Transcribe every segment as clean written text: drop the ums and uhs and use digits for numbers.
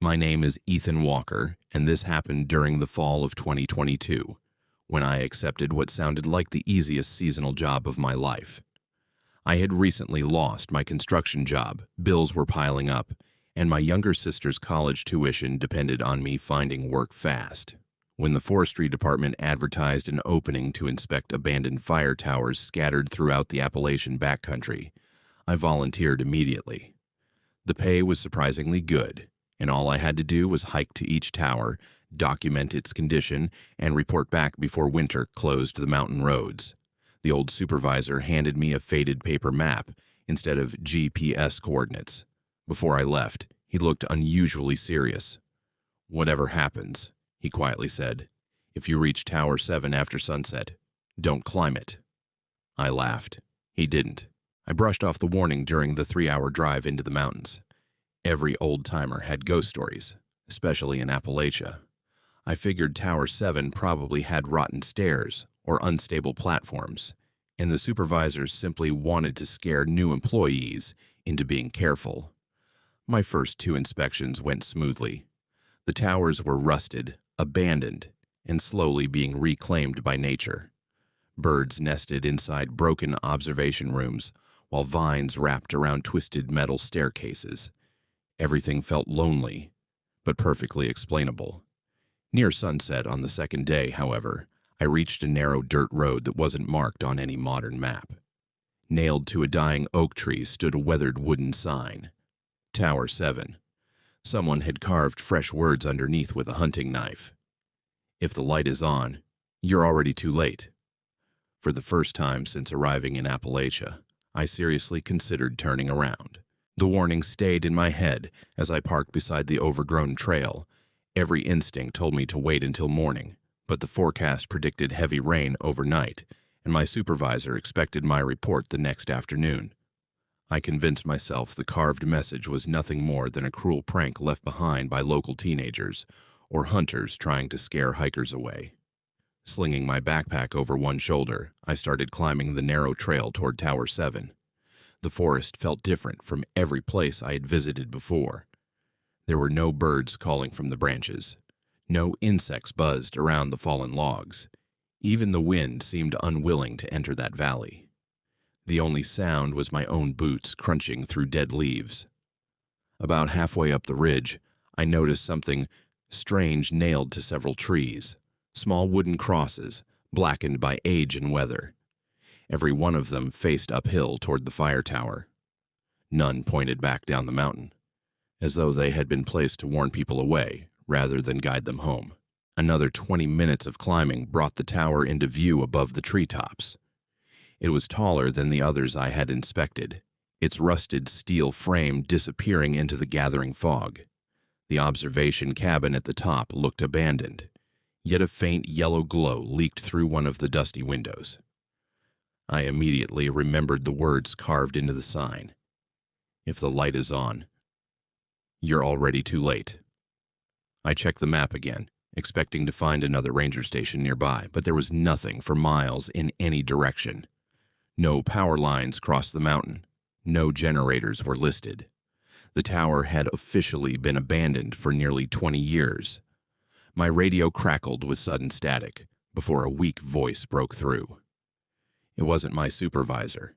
My name is Ethan Walker, and this happened during the fall of 2022, when I accepted what sounded like the easiest seasonal job of my life. I had recently lost my construction job, bills were piling up, and my younger sister's college tuition depended on me finding work fast. When the forestry department advertised an opening to inspect abandoned fire towers scattered throughout the Appalachian backcountry, I volunteered immediately. The pay was surprisingly good, and all I had to do was hike to each tower, document its condition, and report back before winter closed the mountain roads. The old supervisor handed me a faded paper map instead of GPS coordinates. Before I left, he looked unusually serious. "Whatever happens," he quietly said, "if you reach Tower 7 after sunset, don't climb it." I laughed. He didn't. I brushed off the warning during the 3-hour drive into the mountains. Every old-timer had ghost stories, especially in Appalachia. I figured Tower 7 probably had rotten stairs or unstable platforms, and the supervisors simply wanted to scare new employees into being careful. My first 2 inspections went smoothly. The towers were rusted, abandoned, and slowly being reclaimed by nature. Birds nested inside broken observation rooms, while vines wrapped around twisted metal staircases. Everything felt lonely, but perfectly explainable. Near sunset on the second day, however, I reached a narrow dirt road that wasn't marked on any modern map. Nailed to a dying oak tree stood a weathered wooden sign. Tower 7. Someone had carved fresh words underneath with a hunting knife. "If the light is on, you're already too late." For the first time since arriving in Appalachia, I seriously considered turning around. The warning stayed in my head as I parked beside the overgrown trail. Every instinct told me to wait until morning, but the forecast predicted heavy rain overnight, and my supervisor expected my report the next afternoon. I convinced myself the carved message was nothing more than a cruel prank left behind by local teenagers or hunters trying to scare hikers away. Slinging my backpack over one shoulder, I started climbing the narrow trail toward Tower 7. The forest felt different from every place I had visited before. There were no birds calling from the branches. No insects buzzed around the fallen logs. Even the wind seemed unwilling to enter that valley. The only sound was my own boots crunching through dead leaves. About halfway up the ridge, I noticed something strange nailed to several trees. Small wooden crosses, blackened by age and weather. Every one of them faced uphill toward the fire tower. None pointed back down the mountain, as though they had been placed to warn people away rather than guide them home. Another 20 minutes of climbing brought the tower into view above the treetops. It was taller than the others I had inspected, its rusted steel frame disappearing into the gathering fog. The observation cabin at the top looked abandoned, yet a faint yellow glow leaked through one of the dusty windows. I immediately remembered the words carved into the sign. "If the light is on, you're already too late." I checked the map again, expecting to find another ranger station nearby, but there was nothing for miles in any direction. No power lines crossed the mountain. No generators were listed. The tower had officially been abandoned for nearly 20 years. My radio crackled with sudden static before a weak voice broke through. It wasn't my supervisor.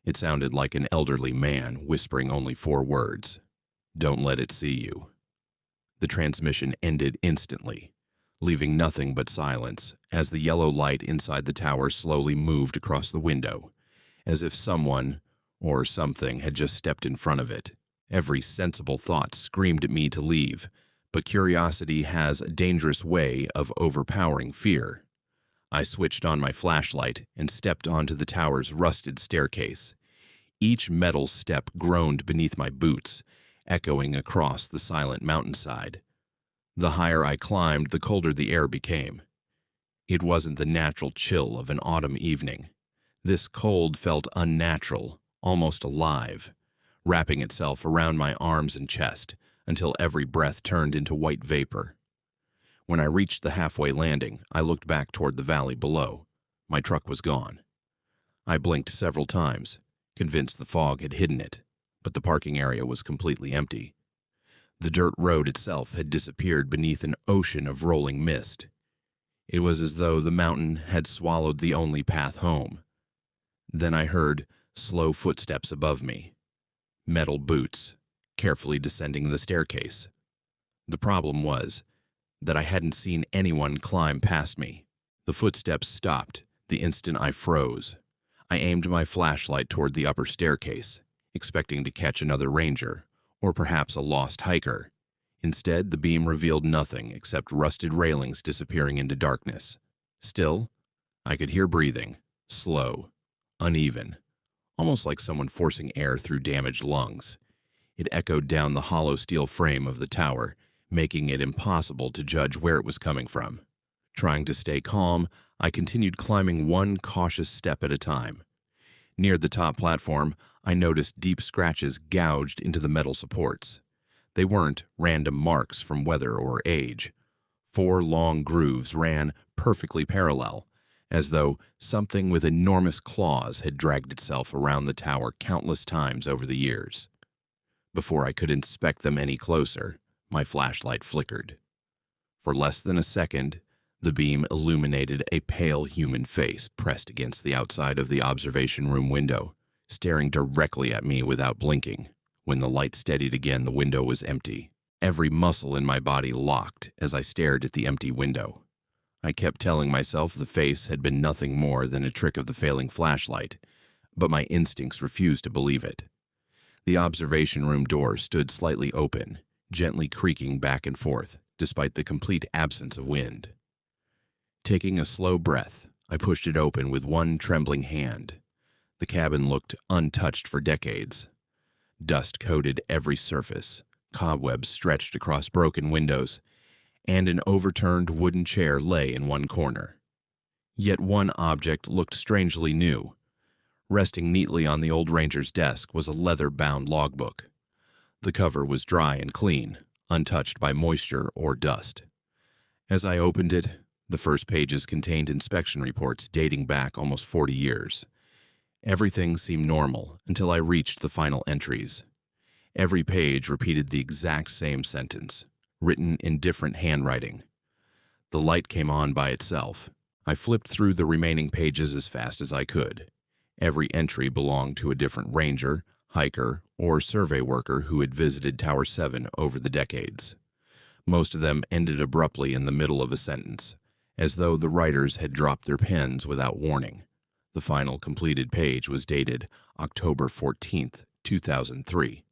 It sounded like an elderly man whispering only 4 words. "Don't let it see you." The transmission ended instantly, leaving nothing but silence as the yellow light inside the tower slowly moved across the window, as if someone or something had just stepped in front of it. Every sensible thought screamed at me to leave, but curiosity has a dangerous way of overpowering fear. I switched on my flashlight and stepped onto the tower's rusted staircase. Each metal step groaned beneath my boots, echoing across the silent mountainside. The higher I climbed, the colder the air became. It wasn't the natural chill of an autumn evening. This cold felt unnatural, almost alive, wrapping itself around my arms and chest until every breath turned into white vapor. When I reached the halfway landing, I looked back toward the valley below. My truck was gone. I blinked several times, convinced the fog had hidden it, but the parking area was completely empty. The dirt road itself had disappeared beneath an ocean of rolling mist. It was as though the mountain had swallowed the only path home. Then I heard slow footsteps above me, metal boots, carefully descending the staircase. The problem was that I hadn't seen anyone climb past me. The footsteps stopped the instant I froze. I aimed my flashlight toward the upper staircase, expecting to catch another ranger, or perhaps a lost hiker. Instead, the beam revealed nothing except rusted railings disappearing into darkness. Still, I could hear breathing, slow, uneven, almost like someone forcing air through damaged lungs. It echoed down the hollow steel frame of the tower, making it impossible to judge where it was coming from. Trying to stay calm, I continued climbing one cautious step at a time. Near the top platform, I noticed deep scratches gouged into the metal supports. They weren't random marks from weather or age. 4 long grooves ran perfectly parallel, as though something with enormous claws had dragged itself around the tower countless times over the years. Before I could inspect them any closer, my flashlight flickered. For less than a second, the beam illuminated a pale human face pressed against the outside of the observation room window, staring directly at me without blinking. When the light steadied again, the window was empty. Every muscle in my body locked as I stared at the empty window. I kept telling myself the face had been nothing more than a trick of the failing flashlight, but my instincts refused to believe it. The observation room door stood slightly open, gently creaking back and forth, despite the complete absence of wind. Taking a slow breath, I pushed it open with one trembling hand. The cabin looked untouched for decades. Dust coated every surface, cobwebs stretched across broken windows, and an overturned wooden chair lay in one corner. Yet one object looked strangely new. Resting neatly on the old ranger's desk was a leather-bound logbook. The cover was dry and clean, untouched by moisture or dust. As I opened it, the first pages contained inspection reports dating back almost 40 years. Everything seemed normal until I reached the final entries. Every page repeated the exact same sentence, written in different handwriting. The light came on by itself. I flipped through the remaining pages as fast as I could. Every entry belonged to a different ranger, hiker, or survey worker who had visited Tower 7 over the decades. Most of them ended abruptly in the middle of a sentence, as though the writers had dropped their pens without warning. The final completed page was dated October 14th, 2003.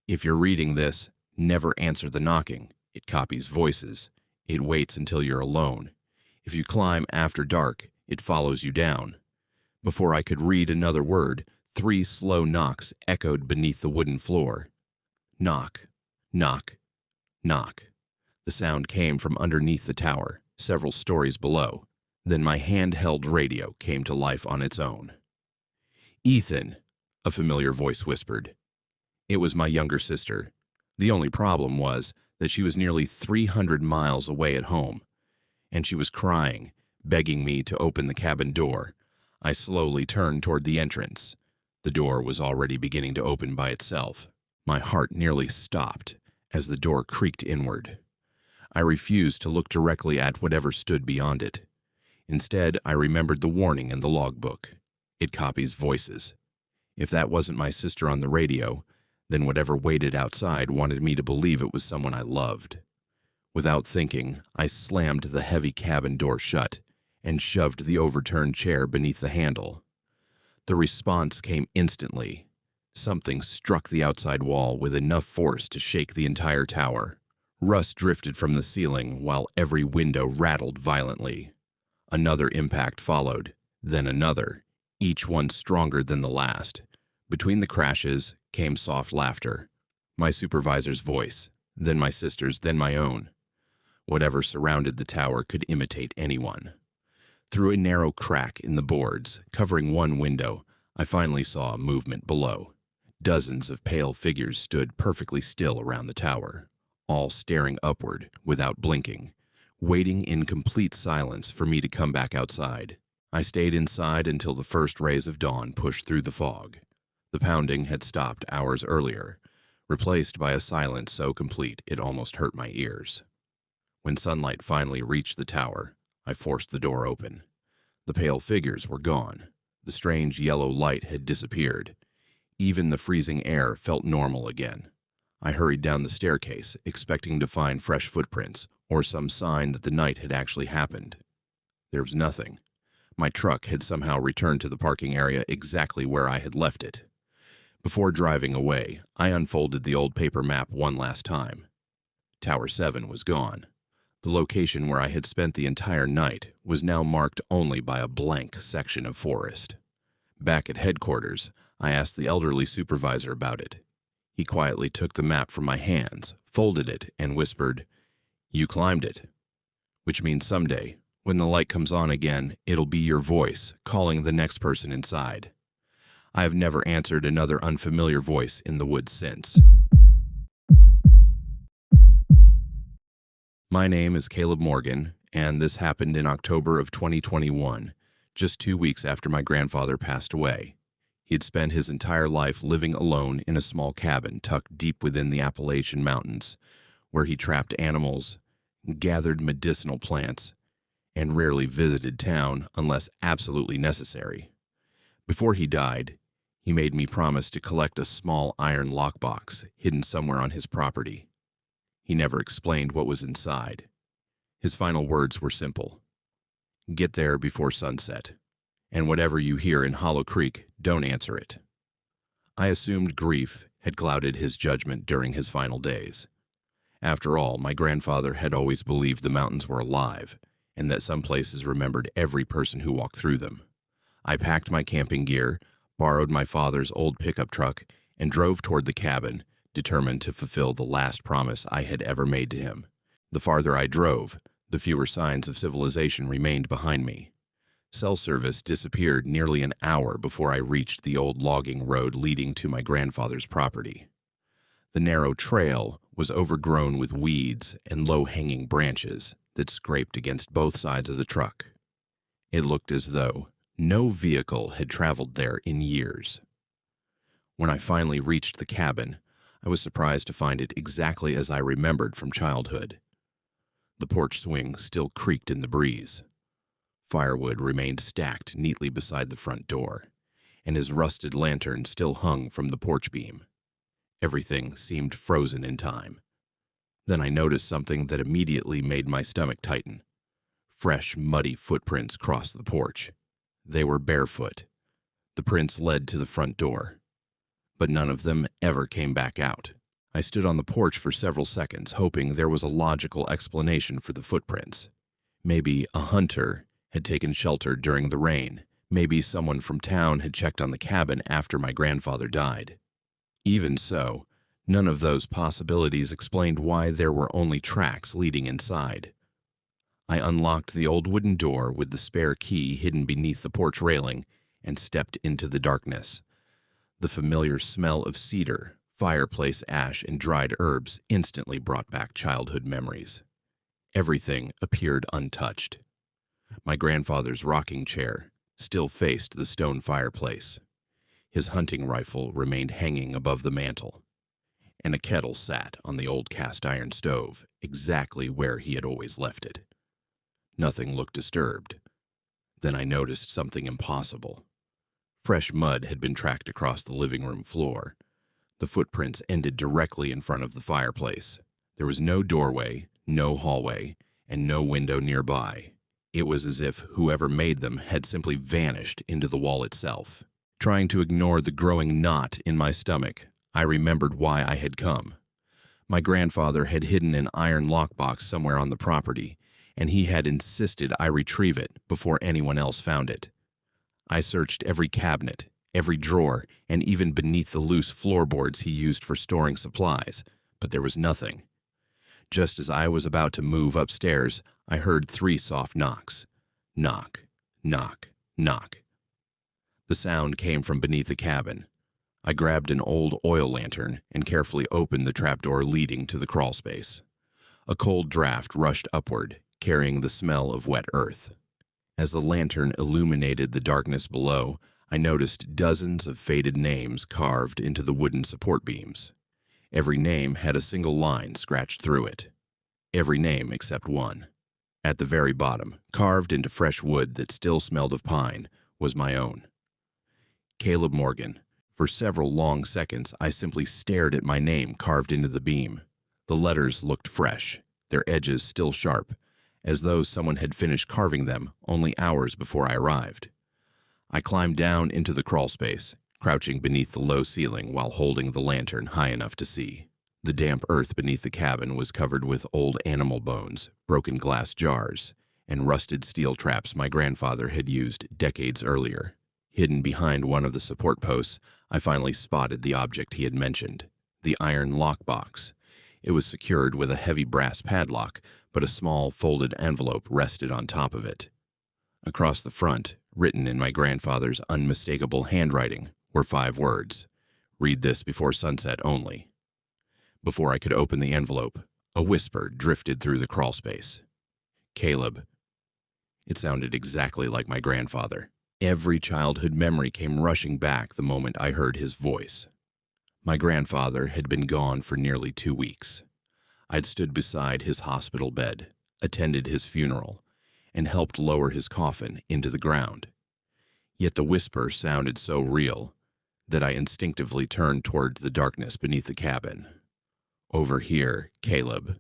If you're reading this, never answer the knocking. It copies voices. It waits until you're alone. If you climb after dark, it follows you down. Before I could read another word, 3 slow knocks echoed beneath the wooden floor. Knock, knock, knock. The sound came from underneath the tower, several stories below. Then my handheld radio came to life on its own. "Ethan," a familiar voice whispered. It was my younger sister. The only problem was that she was nearly 300 miles away at home, and she was crying, begging me to open the cabin door. I slowly turned toward the entrance. The door was already beginning to open by itself. My heart nearly stopped as the door creaked inward. I refused to look directly at whatever stood beyond it. Instead, I remembered the warning in the logbook. It copies voices. If that wasn't my sister on the radio, then whatever waited outside wanted me to believe it was someone I loved. Without thinking, I slammed the heavy cabin door shut and shoved the overturned chair beneath the handle. The response came instantly. Something struck the outside wall with enough force to shake the entire tower. Rust drifted from the ceiling while every window rattled violently. Another impact followed, then another, each one stronger than the last. Between the crashes came soft laughter. My supervisor's voice, then my sister's, then my own. Whatever surrounded the tower could imitate anyone. Through a narrow crack in the boards, covering one window, I finally saw movement below. Dozens of pale figures stood perfectly still around the tower, all staring upward without blinking, waiting in complete silence for me to come back outside. I stayed inside until the first rays of dawn pushed through the fog. The pounding had stopped hours earlier, replaced by a silence so complete it almost hurt my ears. When sunlight finally reached the tower, I forced the door open. The pale figures were gone. The strange yellow light had disappeared. Even the freezing air felt normal again. I hurried down the staircase, expecting to find fresh footprints or some sign that the night had actually happened. There was nothing. My truck had somehow returned to the parking area exactly where I had left it. Before driving away, I unfolded the old paper map one last time. Tower 7 was gone. The location where I had spent the entire night was now marked only by a blank section of forest. Back at headquarters, I asked the elderly supervisor about it. He quietly took the map from my hands, folded it, and whispered, "You climbed it." Which means someday, when the light comes on again, it'll be your voice calling the next person inside. I have never answered another unfamiliar voice in the woods since. My name is Caleb Morgan, and this happened in October of 2021, just 2 weeks after my grandfather passed away. He had spent his entire life living alone in a small cabin tucked deep within the Appalachian Mountains, where he trapped animals, gathered medicinal plants, and rarely visited town unless absolutely necessary. Before he died, he made me promise to collect a small iron lockbox hidden somewhere on his property. He never explained what was inside. His final words were simple: "Get there before sunset, and whatever you hear in Hollow Creek, don't answer it." I assumed grief had clouded his judgment during his final days. After all, my grandfather had always believed the mountains were alive, and that some places remembered every person who walked through them. I packed my camping gear, borrowed my father's old pickup truck, and drove toward the cabin, determined to fulfill the last promise I had ever made to him. The farther I drove, the fewer signs of civilization remained behind me. Cell service disappeared nearly an hour before I reached the old logging road leading to my grandfather's property. The narrow trail was overgrown with weeds and low-hanging branches that scraped against both sides of the truck. It looked as though no vehicle had traveled there in years. When I finally reached the cabin, I was surprised to find it exactly as I remembered from childhood. The porch swing still creaked in the breeze. Firewood remained stacked neatly beside the front door, and his rusted lantern still hung from the porch beam. Everything seemed frozen in time. Then I noticed something that immediately made my stomach tighten. Fresh, muddy footprints crossed the porch. They were barefoot. The prints led to the front door, but none of them ever came back out. I stood on the porch for several seconds, hoping there was a logical explanation for the footprints. Maybe a hunter had taken shelter during the rain. Maybe someone from town had checked on the cabin after my grandfather died. Even so, none of those possibilities explained why there were only tracks leading inside. I unlocked the old wooden door with the spare key hidden beneath the porch railing and stepped into the darkness. The familiar smell of cedar, fireplace ash, and dried herbs instantly brought back childhood memories. Everything appeared untouched. My grandfather's rocking chair still faced the stone fireplace. His hunting rifle remained hanging above the mantel, and a kettle sat on the old cast-iron stove, exactly where he had always left it. Nothing looked disturbed. Then I noticed something impossible. Fresh mud had been tracked across the living room floor. The footprints ended directly in front of the fireplace. There was no doorway, no hallway, and no window nearby. It was as if whoever made them had simply vanished into the wall itself. Trying to ignore the growing knot in my stomach, I remembered why I had come. My grandfather had hidden an iron lockbox somewhere on the property, and he had insisted I retrieve it before anyone else found it. I searched every cabinet, every drawer, and even beneath the loose floorboards he used for storing supplies, but there was nothing. Just as I was about to move upstairs, I heard 3 soft knocks. Knock, knock, knock. The sound came from beneath the cabin. I grabbed an old oil lantern and carefully opened the trapdoor leading to the crawlspace. A cold draft rushed upward, carrying the smell of wet earth. As the lantern illuminated the darkness below, I noticed dozens of faded names carved into the wooden support beams. Every name had a single line scratched through it. Every name except one. At the very bottom, carved into fresh wood that still smelled of pine, was my own. Caleb Morgan. For several long seconds, I simply stared at my name carved into the beam. The letters looked fresh, their edges still sharp, as though someone had finished carving them only hours before I arrived. I climbed down into the crawlspace, crouching beneath the low ceiling while holding the lantern high enough to see. The damp earth beneath the cabin was covered with old animal bones, broken glass jars, and rusted steel traps my grandfather had used decades earlier. Hidden behind one of the support posts, I finally spotted the object he had mentioned, the iron lockbox. It was secured with a heavy brass padlock, but a small folded envelope rested on top of it. Across the front, written in my grandfather's unmistakable handwriting, were 5 words: "Read this before sunset only." Before I could open the envelope, a whisper drifted through the crawlspace. "Caleb." It sounded exactly like my grandfather. Every childhood memory came rushing back the moment I heard his voice. My grandfather had been gone for nearly 2 weeks. I'd stood beside his hospital bed, attended his funeral, and helped lower his coffin into the ground. Yet the whisper sounded so real that I instinctively turned toward the darkness beneath the cabin. "Over here, Caleb."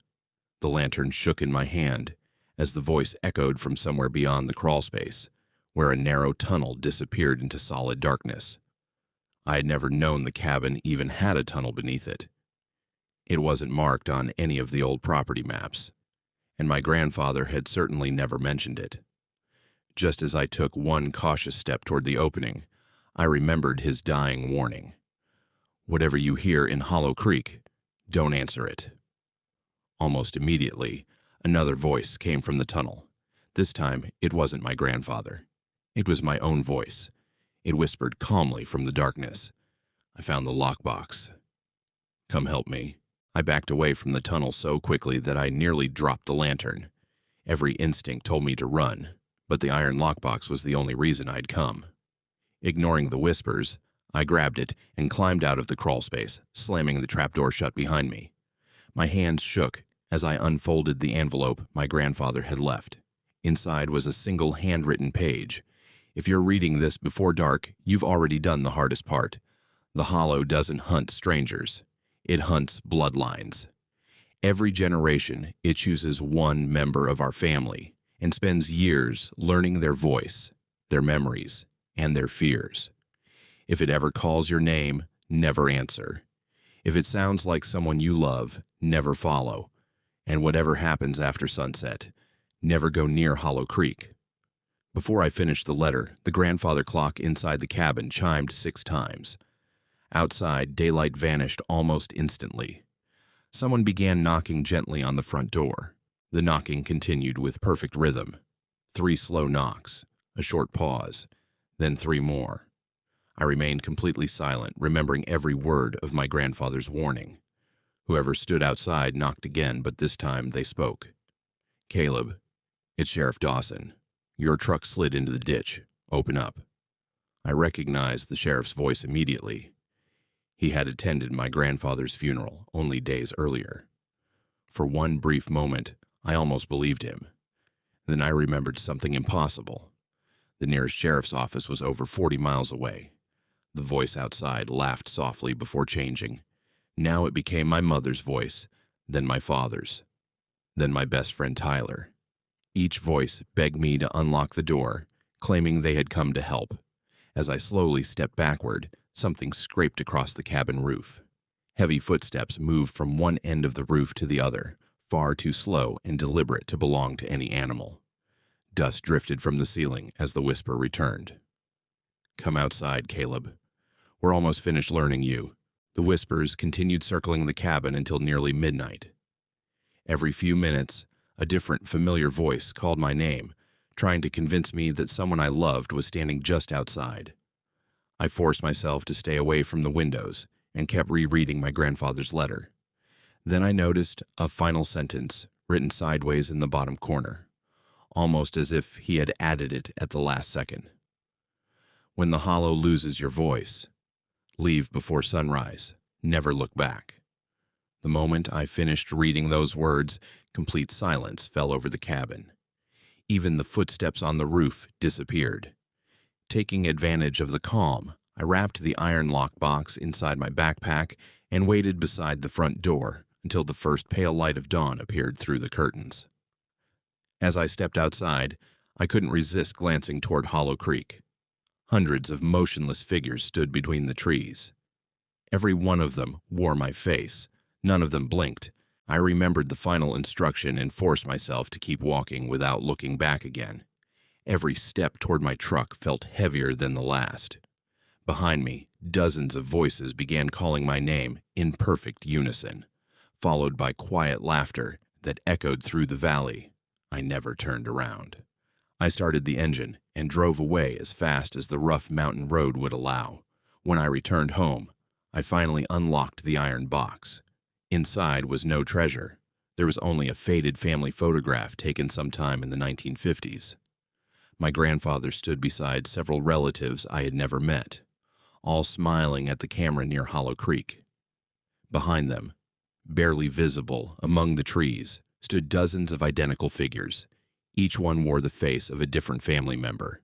The lantern shook in my hand as the voice echoed from somewhere beyond the crawlspace, where a narrow tunnel disappeared into solid darkness. I had never known the cabin even had a tunnel beneath it. It wasn't marked on any of the old property maps, and my grandfather had certainly never mentioned it. Just as I took one cautious step toward the opening, I remembered his dying warning. "Whatever you hear in Hollow Creek, don't answer it." Almost immediately, another voice came from the tunnel. This time, it wasn't my grandfather. It was my own voice. It whispered calmly from the darkness. "I found the lockbox. Come help me." I backed away from the tunnel so quickly that I nearly dropped the lantern. Every instinct told me to run, but the iron lockbox was the only reason I'd come. Ignoring the whispers, I grabbed it and climbed out of the crawlspace, slamming the trapdoor shut behind me. My hands shook as I unfolded the envelope my grandfather had left. Inside was a single handwritten page. If you're reading this before dark, you've already done the hardest part. The Hollow doesn't hunt strangers. It hunts bloodlines. Every generation, it chooses one member of our family and spends years learning their voice, their memories, and their fears. If it ever calls your name, never answer. If it sounds like someone you love, never follow. And whatever happens after sunset, never go near Hollow Creek. Before I finished the letter, the grandfather clock inside the cabin chimed 6 times. Outside, daylight vanished almost instantly. Someone began knocking gently on the front door. The knocking continued with perfect rhythm. 3 slow knocks, a short pause, then 3 more. I remained completely silent, remembering every word of my grandfather's warning. Whoever stood outside knocked again, but this time they spoke. "Caleb, it's Sheriff Dawson. Your truck slid into the ditch. Open up." I recognized the sheriff's voice immediately. He had attended my grandfather's funeral only days earlier. For one brief moment, I almost believed him. Then I remembered something impossible. The nearest sheriff's office was over 40 miles away. The voice outside laughed softly before changing. Now it became my mother's voice, then my father's, then my best friend Tyler. Each voice begged me to unlock the door, claiming they had come to help. As I slowly stepped backward, something scraped across the cabin roof. Heavy footsteps moved from one end of the roof to the other, far too slow and deliberate to belong to any animal. Dust drifted from the ceiling as the whisper returned. "Come outside, Caleb. We're almost finished learning you." The whispers continued circling the cabin until nearly midnight. Every few minutes, a different familiar voice called my name, trying to convince me that someone I loved was standing just outside. I forced myself to stay away from the windows and kept rereading my grandfather's letter. Then I noticed a final sentence written sideways in the bottom corner, almost as if he had added it at the last second. "When the Hollow loses your voice, leave before sunrise. Never look back." The moment I finished reading those words, complete silence fell over the cabin. Even the footsteps on the roof disappeared. Taking advantage of the calm, I wrapped the iron lockbox inside my backpack and waited beside the front door until the first pale light of dawn appeared through the curtains. As I stepped outside, I couldn't resist glancing toward Hollow Creek. Hundreds of motionless figures stood between the trees. Every one of them wore my face. None of them blinked. I remembered the final instruction and forced myself to keep walking without looking back again. Every step toward my truck felt heavier than the last. Behind me, dozens of voices began calling my name in perfect unison, followed by quiet laughter that echoed through the valley. I never turned around. I started the engine and drove away as fast as the rough mountain road would allow. When I returned home, I finally unlocked the iron box. Inside was no treasure. There was only a faded family photograph taken sometime in the 1950s. My grandfather stood beside several relatives I had never met, all smiling at the camera near Hollow Creek. Behind them, barely visible among the trees, stood dozens of identical figures. Each one wore the face of a different family member.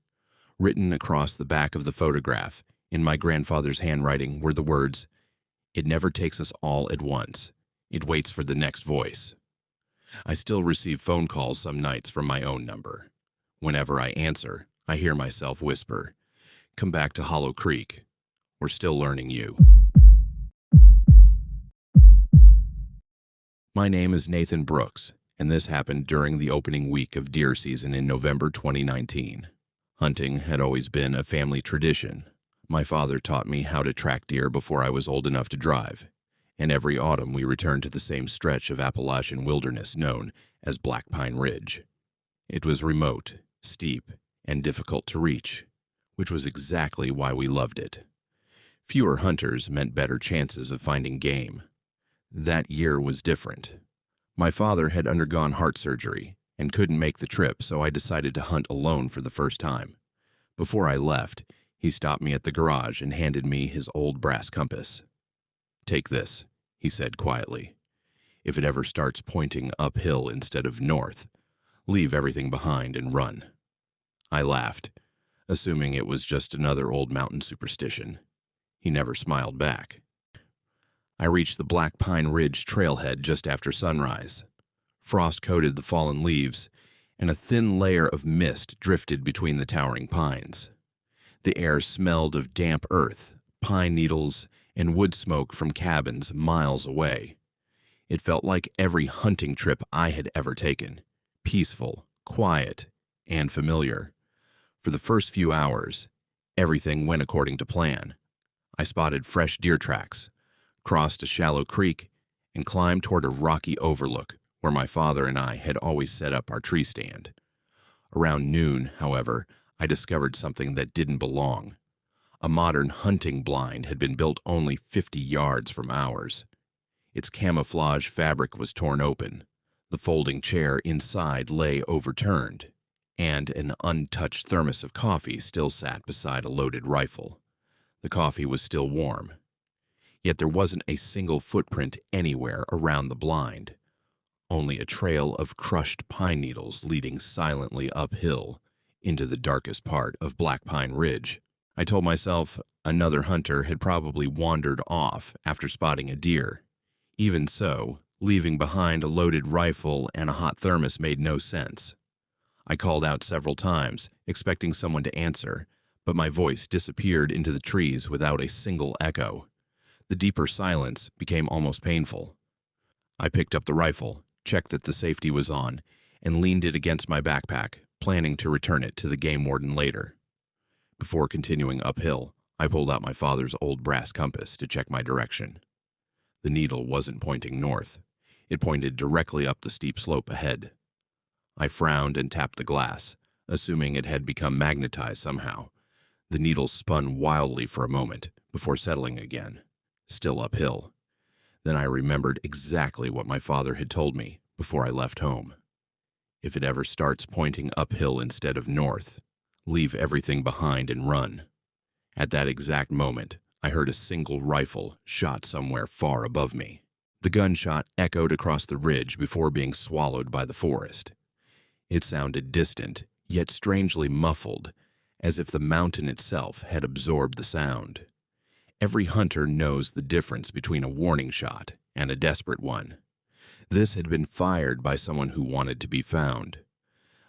Written across the back of the photograph, in my grandfather's handwriting, were the words, "It never takes us all at once. It waits for the next voice." I still receive phone calls some nights from my own number. Whenever I answer, I hear myself whisper, "Come back to Hollow Creek. We're still learning you." My name is Nathan Brooks, and this happened during the opening week of deer season in November 2019. Hunting had always been a family tradition. My father taught me how to track deer before I was old enough to drive, and every autumn we returned to the same stretch of Appalachian wilderness known as Black Pine Ridge. It was remote, steep, and difficult to reach, which was exactly why we loved it. Fewer hunters meant better chances of finding game. That year was different. My father had undergone heart surgery and couldn't make the trip, so I decided to hunt alone for the first time. Before I left, he stopped me at the garage and handed me his old brass compass. "Take this," he said quietly. "If it ever starts pointing uphill instead of north, leave everything behind and run." I laughed, assuming it was just another old mountain superstition. He never smiled back. I reached the Black Pine Ridge trailhead just after sunrise. Frost coated the fallen leaves, and a thin layer of mist drifted between the towering pines. The air smelled of damp earth, pine needles, and wood smoke from cabins miles away. It felt like every hunting trip I had ever taken, peaceful, quiet, and familiar. For the first few hours, everything went according to plan. I spotted fresh deer tracks, crossed a shallow creek, and climbed toward a rocky overlook where my father and I had always set up our tree stand. Around noon, however, I discovered something that didn't belong. A modern hunting blind had been built only 50 yards from ours. Its camouflage fabric was torn open. The folding chair inside lay overturned, and an untouched thermos of coffee still sat beside a loaded rifle. The coffee was still warm. Yet there wasn't a single footprint anywhere around the blind, only a trail of crushed pine needles leading silently uphill into the darkest part of Black Pine Ridge. I told myself another hunter had probably wandered off after spotting a deer. Even so, leaving behind a loaded rifle and a hot thermos made no sense. I called out several times, expecting someone to answer, but my voice disappeared into the trees without a single echo. The deeper silence became almost painful. I picked up the rifle, checked that the safety was on, and leaned it against my backpack, planning to return it to the game warden later. Before continuing uphill, I pulled out my father's old brass compass to check my direction. The needle wasn't pointing north. It pointed directly up the steep slope ahead. I frowned and tapped the glass, assuming it had become magnetized somehow. The needle spun wildly for a moment before settling again, still uphill. Then I remembered exactly what my father had told me before I left home. If it ever starts pointing uphill instead of north, leave everything behind and run. At that exact moment, I heard a single rifle shot somewhere far above me. The gunshot echoed across the ridge before being swallowed by the forest. It sounded distant, yet strangely muffled, as if the mountain itself had absorbed the sound. Every hunter knows the difference between a warning shot and a desperate one. This had been fired by someone who wanted to be found.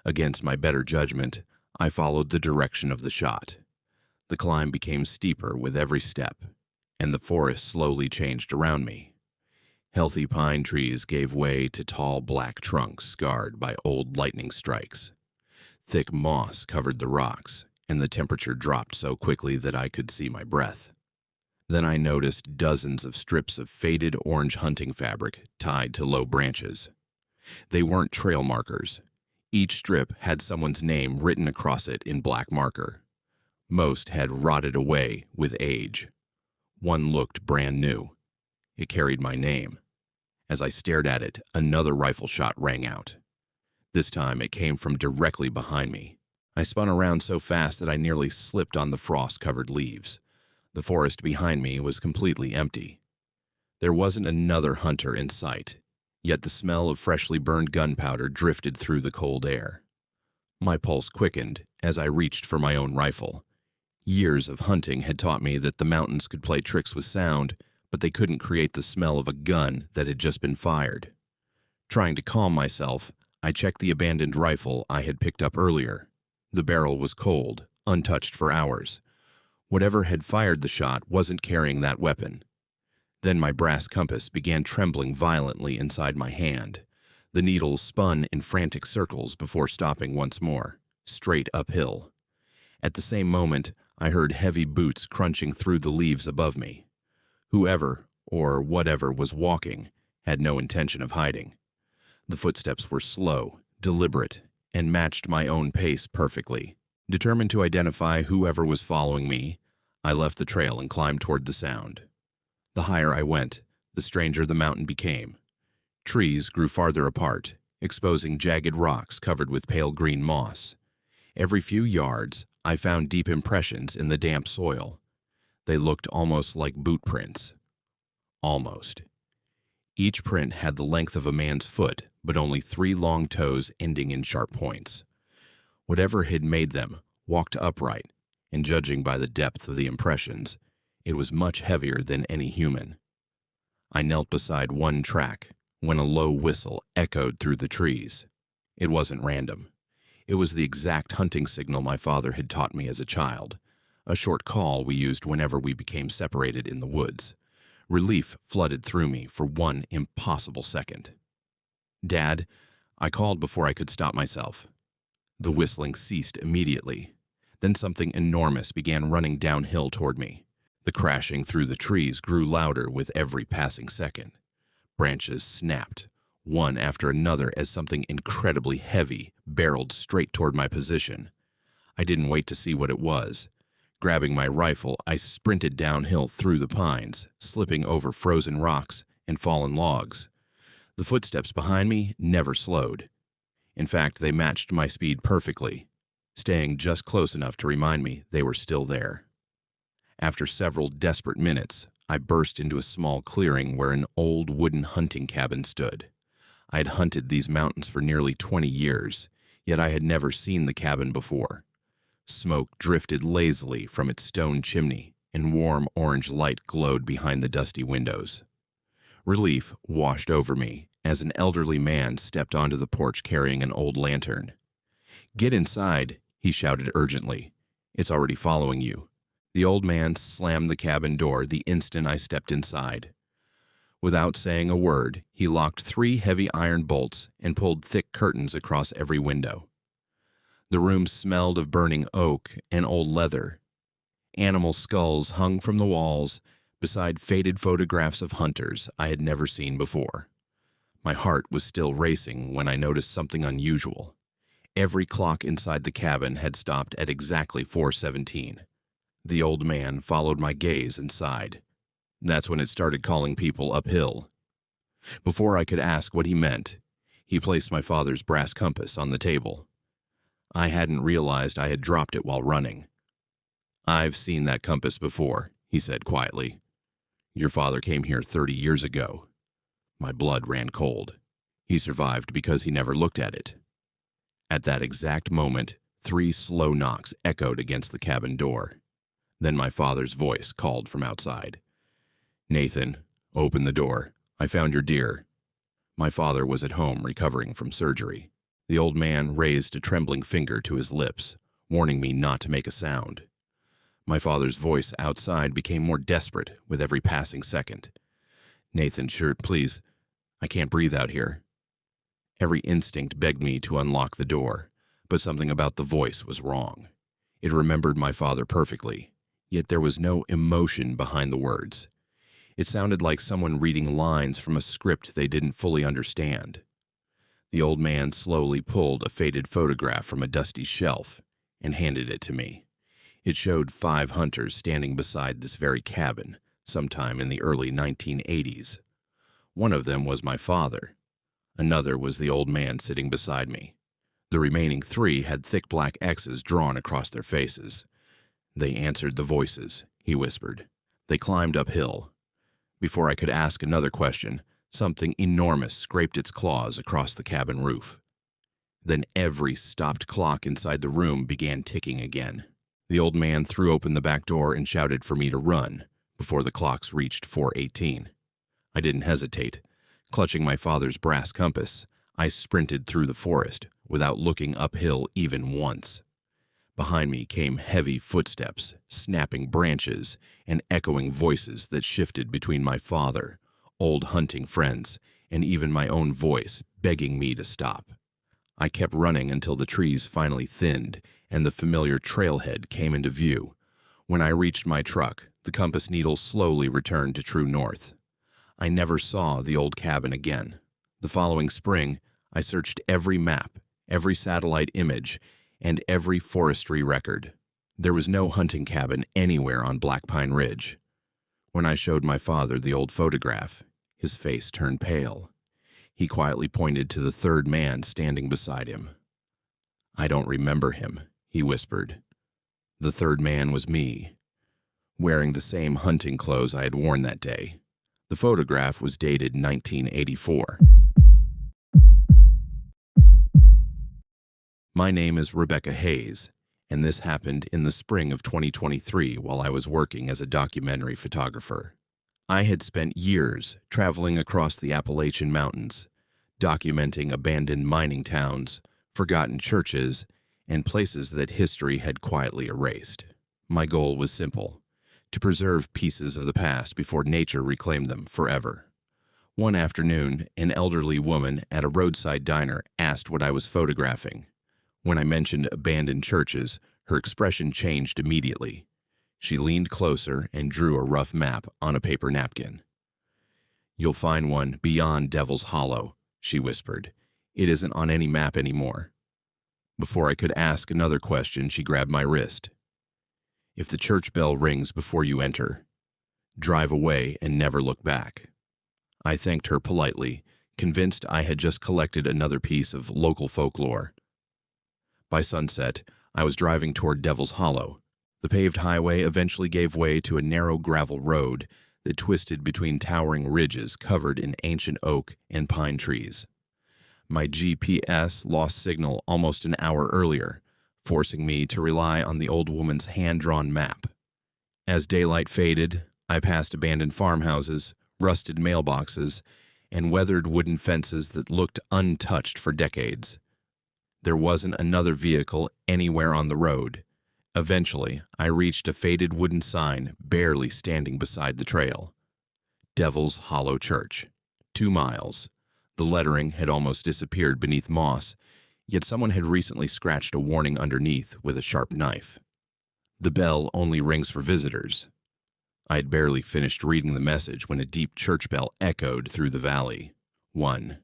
Against my better judgment, I followed the direction of the shot. The climb became steeper with every step, and the forest slowly changed around me. Healthy pine trees gave way to tall black trunks scarred by old lightning strikes. Thick moss covered the rocks, and the temperature dropped so quickly that I could see my breath. Then I noticed dozens of strips of faded orange hunting fabric tied to low branches. They weren't trail markers. Each strip had someone's name written across it in black marker. Most had rotted away with age. One looked brand new. It carried my name. As I stared at it, another rifle shot rang out. This time it came from directly behind me. I spun around so fast that I nearly slipped on the frost-covered leaves. The forest behind me was completely empty. There wasn't another hunter in sight, yet the smell of freshly burned gunpowder drifted through the cold air. My pulse quickened as I reached for my own rifle. Years of hunting had taught me that the mountains could play tricks with sound, but they couldn't create the smell of a gun that had just been fired. Trying to calm myself, I checked the abandoned rifle I had picked up earlier. The barrel was cold, untouched for hours. Whatever had fired the shot wasn't carrying that weapon. Then my brass compass began trembling violently inside my hand. The needles spun in frantic circles before stopping once more, straight uphill. At the same moment, I heard heavy boots crunching through the leaves above me. Whoever, or whatever was walking, had no intention of hiding. The footsteps were slow, deliberate, and matched my own pace perfectly. Determined to identify whoever was following me, I left the trail and climbed toward the sound. The higher I went, the stranger the mountain became. Trees grew farther apart, exposing jagged rocks covered with pale green moss. Every few yards, I found deep impressions in the damp soil. They looked almost like boot prints. Almost. Each print had the length of a man's foot, but only 3 long toes ending in sharp points. Whatever had made them walked upright, and judging by the depth of the impressions, it was much heavier than any human. I knelt beside one track when a low whistle echoed through the trees. It wasn't random. It was the exact hunting signal my father had taught me as a child, a short call we used whenever we became separated in the woods. Relief flooded through me for one impossible second. "Dad," I called before I could stop myself. The whistling ceased immediately. Then something enormous began running downhill toward me. The crashing through the trees grew louder with every passing second. Branches snapped, one after another, as something incredibly heavy barreled straight toward my position. I didn't wait to see what it was. Grabbing my rifle, I sprinted downhill through the pines, slipping over frozen rocks and fallen logs. The footsteps behind me never slowed. In fact, they matched my speed perfectly, staying just close enough to remind me they were still there. After several desperate minutes, I burst into a small clearing where an old wooden hunting cabin stood. I had hunted these mountains for nearly 20 years, yet I had never seen the cabin before. Smoke drifted lazily from its stone chimney, and warm orange light glowed behind the dusty windows. Relief washed over me as an elderly man stepped onto the porch carrying an old lantern. "Get inside," he shouted urgently. "It's already following you." The old man slammed the cabin door the instant I stepped inside. Without saying a word, he locked 3 heavy iron bolts and pulled thick curtains across every window. The room smelled of burning oak and old leather. Animal skulls hung from the walls, beside faded photographs of hunters I had never seen before. My heart was still racing when I noticed something unusual. Every clock inside the cabin had stopped at exactly 4:17. The old man followed my gaze and sighed. That's when it started calling people uphill. Before I could ask what he meant, he placed my father's brass compass on the table. I hadn't realized I had dropped it while running. "I've seen that compass before," he said quietly. "Your father came here 30 years ago." My blood ran cold. He survived because he never looked at it. At that exact moment, 3 slow knocks echoed against the cabin door. Then my father's voice called from outside. "Nathan, open the door. I found your deer." My father was at home recovering from surgery. The old man raised a trembling finger to his lips, warning me not to make a sound. My father's voice outside became more desperate with every passing second. "Nathan, sure, please. I can't breathe out here." Every instinct begged me to unlock the door, but something about the voice was wrong. It remembered my father perfectly, yet there was no emotion behind the words. It sounded like someone reading lines from a script they didn't fully understand. The old man slowly pulled a faded photograph from a dusty shelf and handed it to me. It showed 5 hunters standing beside this very cabin, sometime in the early 1980s. One of them was my father. Another was the old man sitting beside me. The remaining 3 had thick black X's drawn across their faces. "They answered the voices," he whispered. "They climbed uphill." Before I could ask another question, something enormous scraped its claws across the cabin roof. Then every stopped clock inside the room began ticking again. The old man threw open the back door and shouted for me to run before the clocks reached 4:18. I didn't hesitate. Clutching my father's brass compass, I sprinted through the forest without looking uphill even once. Behind me came heavy footsteps, snapping branches, and echoing voices that shifted between my father, old hunting friends, and even my own voice begging me to stop. I kept running until the trees finally thinned and the familiar trailhead came into view. When I reached my truck, the compass needle slowly returned to true north. I never saw the old cabin again. The following spring, I searched every map, every satellite image, and every forestry record. There was no hunting cabin anywhere on Black Pine Ridge. When I showed my father the old photograph, his face turned pale. He quietly pointed to the 3rd man standing beside him. "I don't remember him," he whispered. The 3rd man was me, wearing the same hunting clothes I had worn that day. The photograph was dated 1984. My name is Rebecca Hayes, and this happened in the spring of 2023 while I was working as a documentary photographer. I had spent years traveling across the Appalachian Mountains, documenting abandoned mining towns, forgotten churches, and places that history had quietly erased. My goal was simple: to preserve pieces of the past before nature reclaimed them forever. One afternoon, an elderly woman at a roadside diner asked what I was photographing. When I mentioned abandoned churches, her expression changed immediately. She leaned closer and drew a rough map on a paper napkin. "You'll find one beyond Devil's Hollow," she whispered. "It isn't on any map anymore." Before I could ask another question, she grabbed my wrist. "If the church bell rings before you enter, drive away and never look back." I thanked her politely, convinced I had just collected another piece of local folklore. By sunset, I was driving toward Devil's Hollow. The paved highway eventually gave way to a narrow gravel road that twisted between towering ridges covered in ancient oak and pine trees. My GPS lost signal almost an hour earlier, forcing me to rely on the old woman's hand-drawn map. As daylight faded, I passed abandoned farmhouses, rusted mailboxes, and weathered wooden fences that looked untouched for decades. There wasn't another vehicle anywhere on the road. Eventually, I reached a faded wooden sign barely standing beside the trail. Devil's Hollow Church. 2 miles. The lettering had almost disappeared beneath moss, yet someone had recently scratched a warning underneath with a sharp knife. "The bell only rings for visitors." I had barely finished reading the message when a deep church bell echoed through the valley. 1,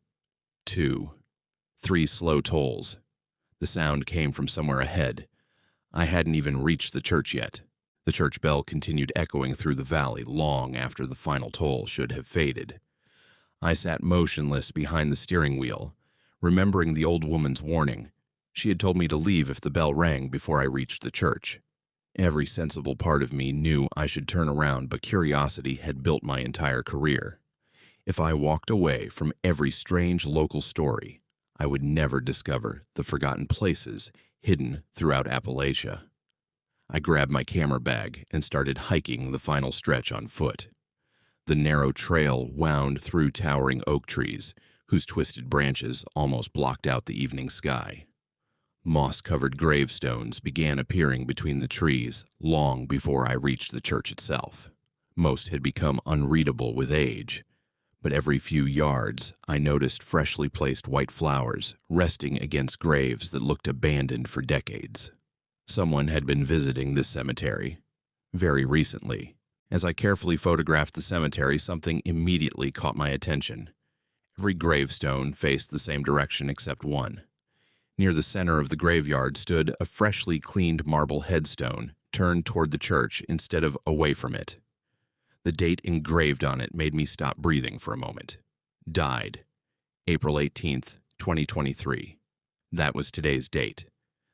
2, 3 slow tolls. The sound came from somewhere ahead. I hadn't even reached the church yet. The church bell continued echoing through the valley long after the final toll should have faded. I sat motionless behind the steering wheel, remembering the old woman's warning. She had told me to leave if the bell rang before I reached the church. Every sensible part of me knew I should turn around, but curiosity had built my entire career. If I walked away from every strange local story, I would never discover the forgotten places hidden throughout Appalachia. I grabbed my camera bag and started hiking the final stretch on foot. The narrow trail wound through towering oak trees, whose twisted branches almost blocked out the evening sky. Moss-covered gravestones began appearing between the trees long before I reached the church itself. Most had become unreadable with age, but every few yards I noticed freshly placed white flowers resting against graves that looked abandoned for decades. Someone had been visiting this cemetery very recently. As I carefully photographed the cemetery, something immediately caught my attention. Every gravestone faced the same direction except one. Near the center of the graveyard stood a freshly cleaned marble headstone turned toward the church instead of away from it. The date engraved on it made me stop breathing for a moment. Died, April 18th, 2023. That was today's date.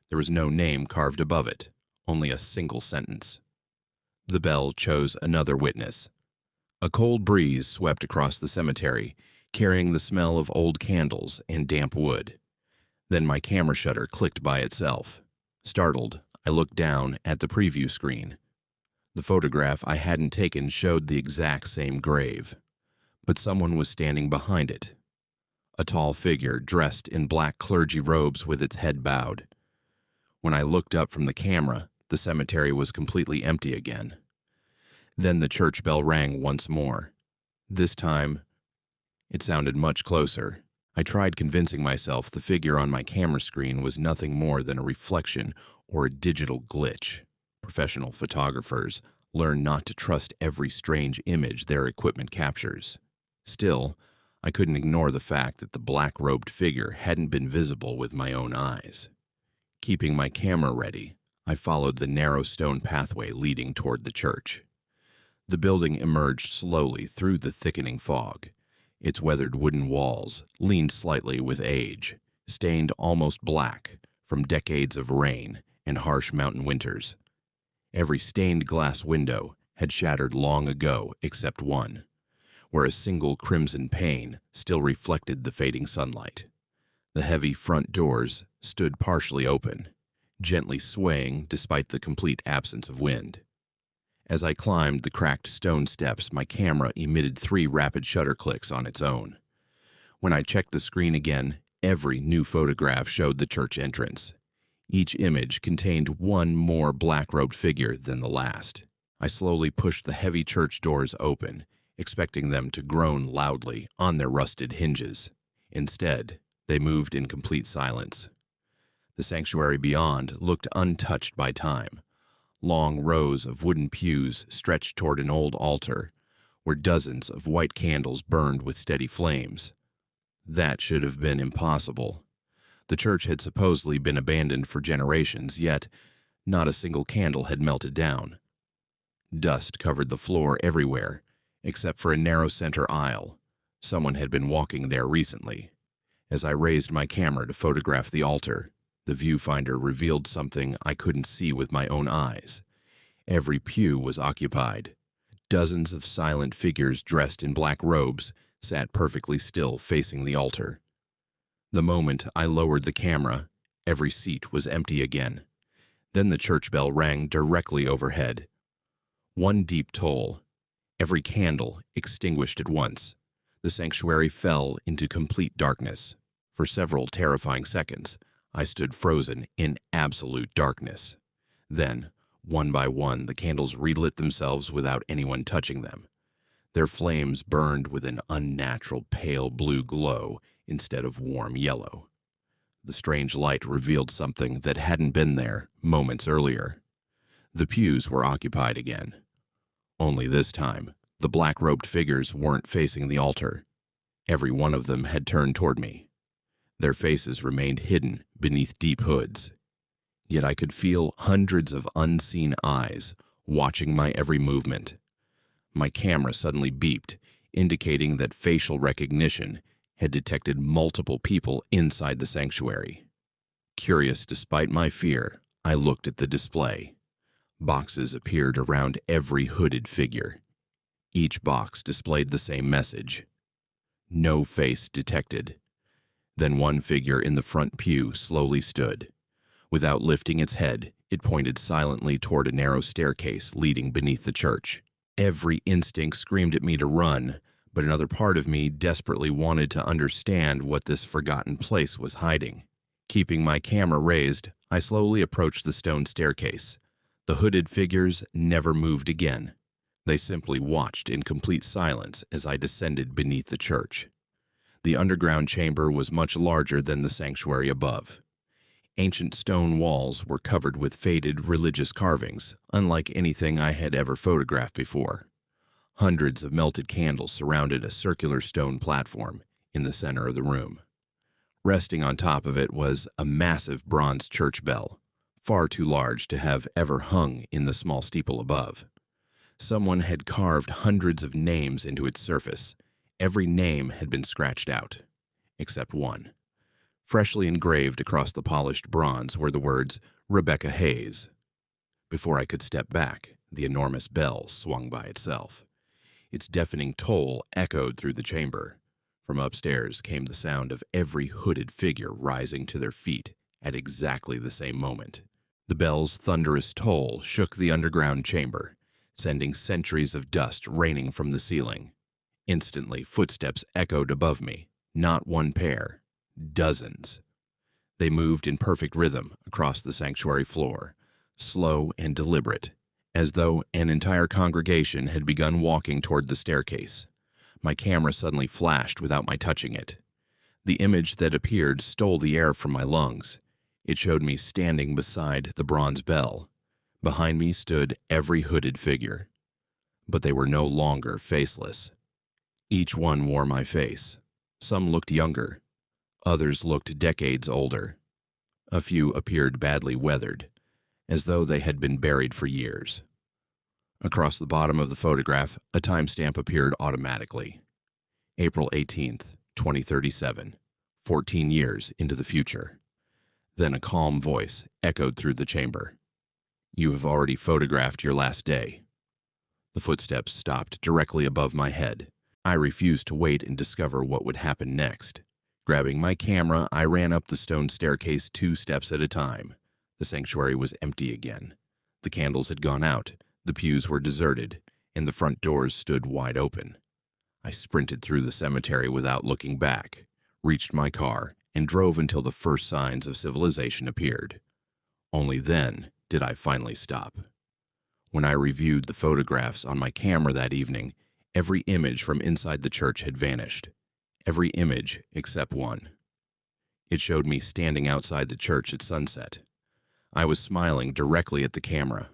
There was no name carved above it, only a single sentence. The bell chose another witness. A cold breeze swept across the cemetery, carrying the smell of old candles and damp wood. Then my camera shutter clicked by itself. Startled, I looked down at the preview screen. The photograph I hadn't taken showed the exact same grave, but someone was standing behind it. A tall figure dressed in black clergy robes with its head bowed. When I looked up from the camera, the cemetery was completely empty again. Then the church bell rang once more. This time, it sounded much closer. I tried convincing myself the figure on my camera screen was nothing more than a reflection or a digital glitch. Professional photographers learn not to trust every strange image their equipment captures. Still, I couldn't ignore the fact that the black-robed figure hadn't been visible with my own eyes. Keeping my camera ready, I followed the narrow stone pathway leading toward the church. The building emerged slowly through the thickening fog. Its weathered wooden walls leaned slightly with age, stained almost black from decades of rain and harsh mountain winters. Every stained glass window had shattered long ago except one, where a single crimson pane still reflected the fading sunlight. The heavy front doors stood partially open, gently swaying despite the complete absence of wind. As I climbed the cracked stone steps, my camera emitted 3 rapid shutter clicks on its own. When I checked the screen again, every new photograph showed the church entrance. Each image contained one more black-robed figure than the last. I slowly pushed the heavy church doors open, expecting them to groan loudly on their rusted hinges. Instead, they moved in complete silence. The sanctuary beyond looked untouched by time. Long rows of wooden pews stretched toward an old altar, where dozens of white candles burned with steady flames. That should have been impossible. The church had supposedly been abandoned for generations, yet not a single candle had melted down. Dust covered the floor everywhere, except for a narrow center aisle. Someone had been walking there recently. As I raised my camera to photograph the altar, the viewfinder revealed something I couldn't see with my own eyes. Every pew was occupied. Dozens of silent figures dressed in black robes sat perfectly still facing the altar. The moment I lowered the camera, every seat was empty again. Then the church bell rang directly overhead. One deep toll. Every candle extinguished at once. The sanctuary fell into complete darkness. For several terrifying seconds, I stood frozen in absolute darkness. Then, one by one, the candles relit themselves without anyone touching them. Their flames burned with an unnatural pale blue glow instead of warm yellow. The strange light revealed something that hadn't been there moments earlier. The pews were occupied again. Only this time, the black-robed figures weren't facing the altar. Every one of them had turned toward me. Their faces remained hidden beneath deep hoods. Yet I could feel hundreds of unseen eyes watching my every movement. My camera suddenly beeped, indicating that facial recognition had detected multiple people inside the sanctuary. Curious despite my fear, I looked at the display. Boxes appeared around every hooded figure. Each box displayed the same message: No face detected. Then one figure in the front pew slowly stood. Without lifting its head, it pointed silently toward a narrow staircase leading beneath the church. Every instinct screamed at me to run, but another part of me desperately wanted to understand what this forgotten place was hiding. Keeping my camera raised, I slowly approached the stone staircase. The hooded figures never moved again. They simply watched in complete silence as I descended beneath the church. The underground chamber was much larger than the sanctuary above. Ancient stone walls were covered with faded religious carvings, unlike anything I had ever photographed before. Hundreds of melted candles surrounded a circular stone platform in the center of the room. Resting on top of it was a massive bronze church bell, far too large to have ever hung in the small steeple above. Someone had carved hundreds of names into its surface. Every name had been scratched out, except one. Freshly engraved across the polished bronze were the words, "Rebecca Hayes." Before I could step back, the enormous bell swung by itself. Its deafening toll echoed through the chamber. From upstairs came the sound of every hooded figure rising to their feet at exactly the same moment. The bell's thunderous toll shook the underground chamber, sending centuries of dust raining from the ceiling. Instantly, footsteps echoed above me, not one pair, dozens. They moved in perfect rhythm across the sanctuary floor, slow and deliberate, as though an entire congregation had begun walking toward the staircase. My camera suddenly flashed without my touching it. The image that appeared stole the air from my lungs. It showed me standing beside the bronze bell. Behind me stood every hooded figure, but they were no longer faceless. Each one wore my face. Some looked younger. Others looked decades older. A few appeared badly weathered, as though they had been buried for years. Across the bottom of the photograph, a timestamp appeared automatically. April 18th, 2037, 14 years into the future. Then a calm voice echoed through the chamber. "You have already photographed your last day." The footsteps stopped directly above my head. I refused to wait and discover what would happen next. Grabbing my camera, I ran up the stone staircase 2 steps at a time. The sanctuary was empty again. The candles had gone out, the pews were deserted, and the front doors stood wide open. I sprinted through the cemetery without looking back, reached my car, and drove until the first signs of civilization appeared. Only then did I finally stop. When I reviewed the photographs on my camera that evening, every image from inside the church had vanished. Every image except one. It showed me standing outside the church at sunset. I was smiling directly at the camera.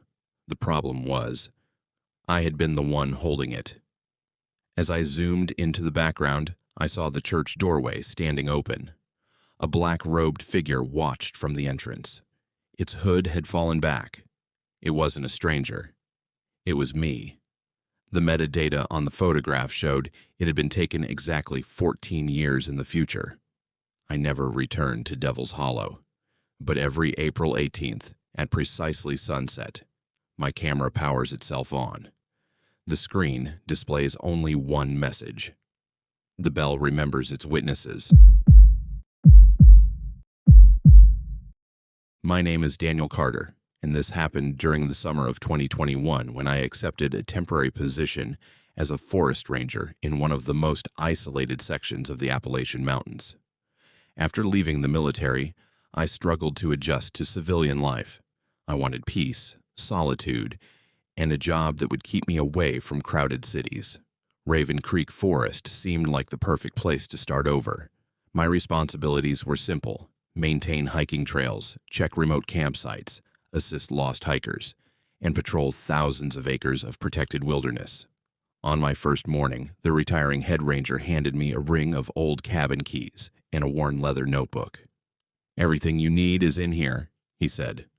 The problem was, I had been the one holding it. As I zoomed into the background, I saw the church doorway standing open. A black-robed figure watched from the entrance. Its hood had fallen back. It wasn't a stranger. It was me. The metadata on the photograph showed it had been taken exactly 14 years in the future. I never returned to Devil's Hollow, but every April 18th, at precisely sunset, my camera powers itself on. The screen displays only one message. The bell remembers its witnesses. My name is Daniel Carter, and this happened during the summer of 2021 when I accepted a temporary position as a forest ranger in one of the most isolated sections of the Appalachian Mountains. After leaving the military, I struggled to adjust to civilian life. I wanted peace, solitude, and a job that would keep me away from crowded cities. Raven Creek Forest seemed like the perfect place to start over. My responsibilities were simple: maintain hiking trails, check remote campsites, assist lost hikers, and patrol thousands of acres of protected wilderness. On my first morning, the retiring head ranger handed me a ring of old cabin keys and a worn leather notebook. "Everything you need is in here," he said.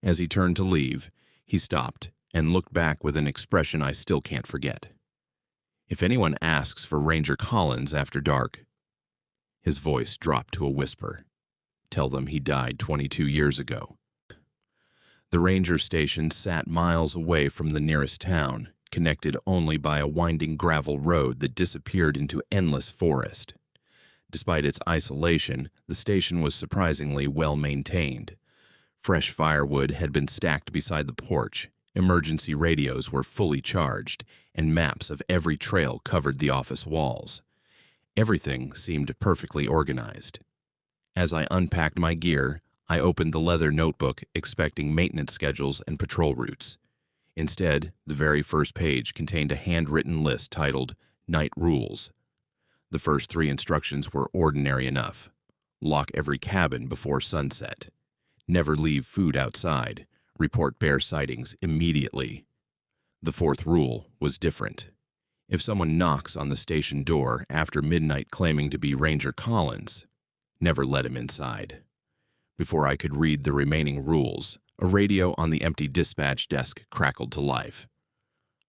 As he turned to leave, he stopped and looked back with an expression I still can't forget. "If anyone asks for Ranger Collins after dark," his voice dropped to a whisper, "tell them he died 22 years ago." The ranger station sat miles away from the nearest town, connected only by a winding gravel road that disappeared into endless forest. Despite its isolation, the station was surprisingly well maintained. Fresh firewood had been stacked beside the porch, emergency radios were fully charged, and maps of every trail covered the office walls. Everything seemed perfectly organized. As I unpacked my gear, I opened the leather notebook expecting maintenance schedules and patrol routes. Instead, the very first page contained a handwritten list titled Night Rules. The first 3 instructions were ordinary enough. Lock every cabin before sunset. Never leave food outside. Report bear sightings immediately. The 4th rule was different. If someone knocks on the station door after midnight claiming to be Ranger Collins, never let him inside. Before I could read the remaining rules, a radio on the empty dispatch desk crackled to life.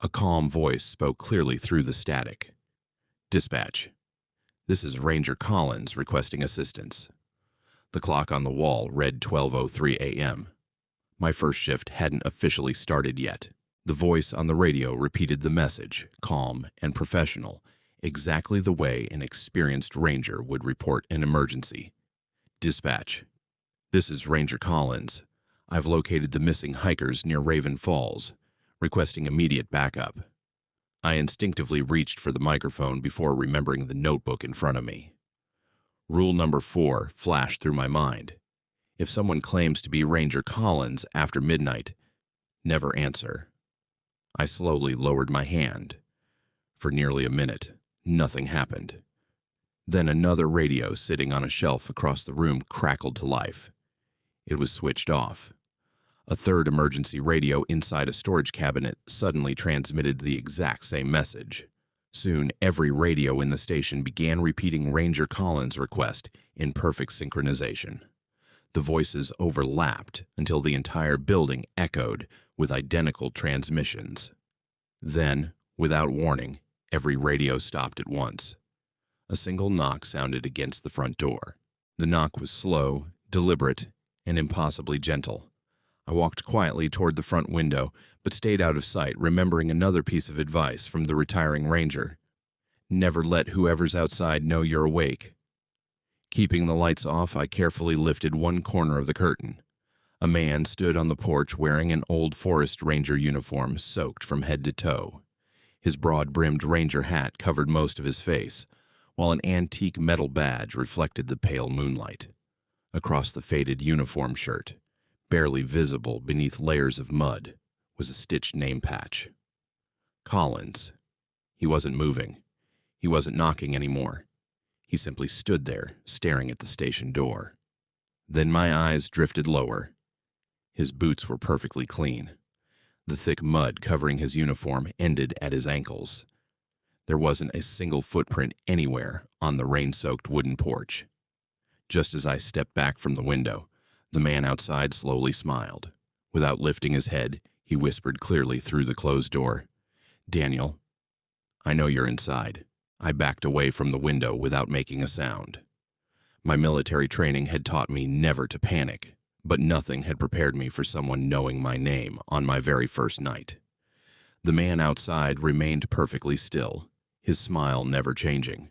A calm voice spoke clearly through the static. Dispatch. This is Ranger Collins requesting assistance. The clock on the wall read 12:03 a.m. My first shift hadn't officially started yet. The voice on the radio repeated the message, calm and professional, exactly the way an experienced ranger would report an emergency. Dispatch. This is Ranger Collins. I've located the missing hikers near Raven Falls, requesting immediate backup. I instinctively reached for the microphone before remembering the notebook in front of me. Rule number 4 flashed through my mind. If someone claims to be Ranger Collins after midnight, never answer. I slowly lowered my hand. For nearly a minute, nothing happened. Then another radio sitting on a shelf across the room crackled to life. It was switched off. A third emergency radio inside a storage cabinet suddenly transmitted the exact same message. Soon, every radio in the station began repeating Ranger Collins' request in perfect synchronization. The voices overlapped until the entire building echoed with identical transmissions. Then, without warning, every radio stopped at once. A single knock sounded against the front door. The knock was slow, deliberate, and impossibly gentle. I walked quietly toward the front window, but stayed out of sight, remembering another piece of advice from the retiring ranger. Never let whoever's outside know you're awake. Keeping the lights off, I carefully lifted one corner of the curtain. A man stood on the porch wearing an old forest ranger uniform soaked from head to toe. His broad-brimmed ranger hat covered most of his face, while an antique metal badge reflected the pale moonlight. Across the faded uniform shirt, barely visible beneath layers of mud, was a stitched name patch. Collins. He wasn't moving. He wasn't knocking anymore. He simply stood there, staring at the station door. Then my eyes drifted lower. His boots were perfectly clean. The thick mud covering his uniform ended at his ankles. There wasn't a single footprint anywhere on the rain-soaked wooden porch. Just as I stepped back from the window, the man outside slowly smiled. Without lifting his head, he whispered clearly through the closed door, "Daniel, I know you're inside." I backed away from the window without making a sound. My military training had taught me never to panic, but nothing had prepared me for someone knowing my name on my very first night. The man outside remained perfectly still, his smile never changing.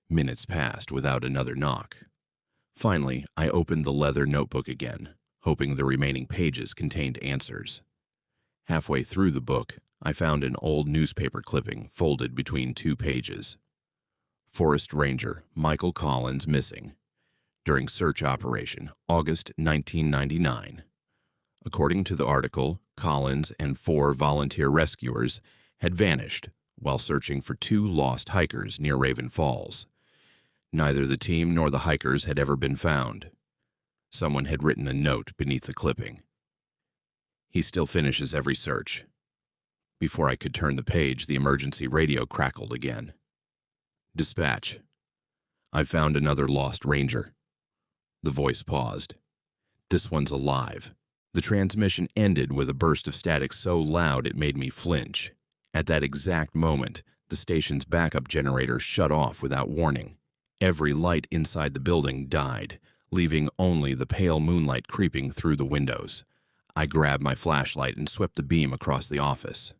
Minutes passed without another knock. Finally, I opened the leather notebook again, hoping the remaining pages contained answers. Halfway through the book, I found an old newspaper clipping folded between 2 pages. Forest Ranger Michael Collins missing. During search operation, August 1999. According to the article, Collins and 4 volunteer rescuers had vanished while searching for 2 lost hikers near Raven Falls. Neither the team nor the hikers had ever been found. Someone had written a note beneath the clipping. He still finishes every search. Before I could turn the page, the emergency radio crackled again. Dispatch. I found another lost ranger. The voice paused. This one's alive. The transmission ended with a burst of static so loud it made me flinch. At that exact moment, the station's backup generator shut off without warning. Every light inside the building died, leaving only the pale moonlight creeping through the windows. I grabbed my flashlight and swept the beam across the office.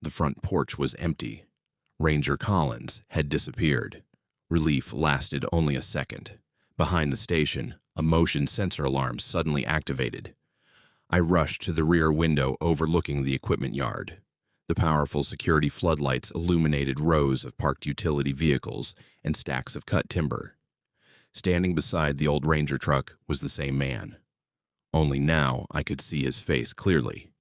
The front porch was empty. Ranger Collins had disappeared. Relief lasted only a second. Behind the station, a motion sensor alarm suddenly activated. I rushed to the rear window overlooking the equipment yard. The powerful security floodlights illuminated rows of parked utility vehicles and stacks of cut timber. Standing beside the old Ranger truck was the same man. Only now I could see his face clearly.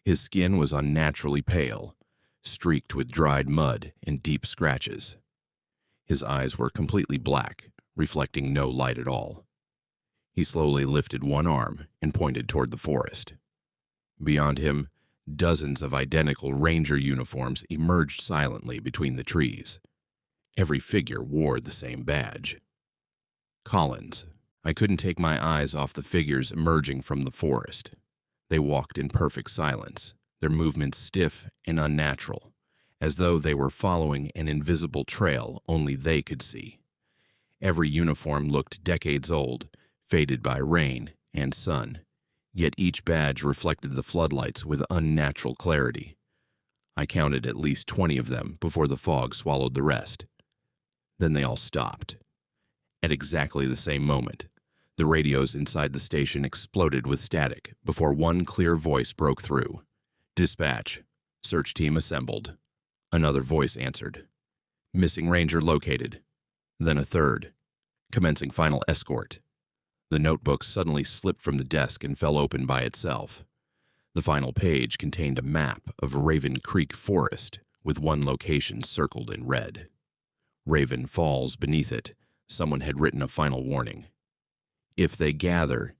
His skin was unnaturally pale, streaked with dried mud and deep scratches. His eyes were completely black, reflecting no light at all. He slowly lifted one arm and pointed toward the forest. Beyond him, dozens of identical ranger uniforms emerged silently between the trees. Every figure wore the same badge. Collins. I couldn't take my eyes off the figures emerging from the forest. They walked in perfect silence, their movements stiff and unnatural, as though they were following an invisible trail only they could see. Every uniform looked decades old, faded by rain and sun, yet each badge reflected the floodlights with unnatural clarity. I counted at least 20 of them before the fog swallowed the rest. Then they all stopped. At exactly the same moment, the radios inside the station exploded with static before one clear voice broke through. "Dispatch. Search team assembled." Another voice answered. "Missing ranger located." Then a third. "Commencing final escort." The notebook suddenly slipped from the desk and fell open by itself. The final page contained a map of Raven Creek Forest with one location circled in red. Raven Falls beneath it, someone had written a final warning. If they gather,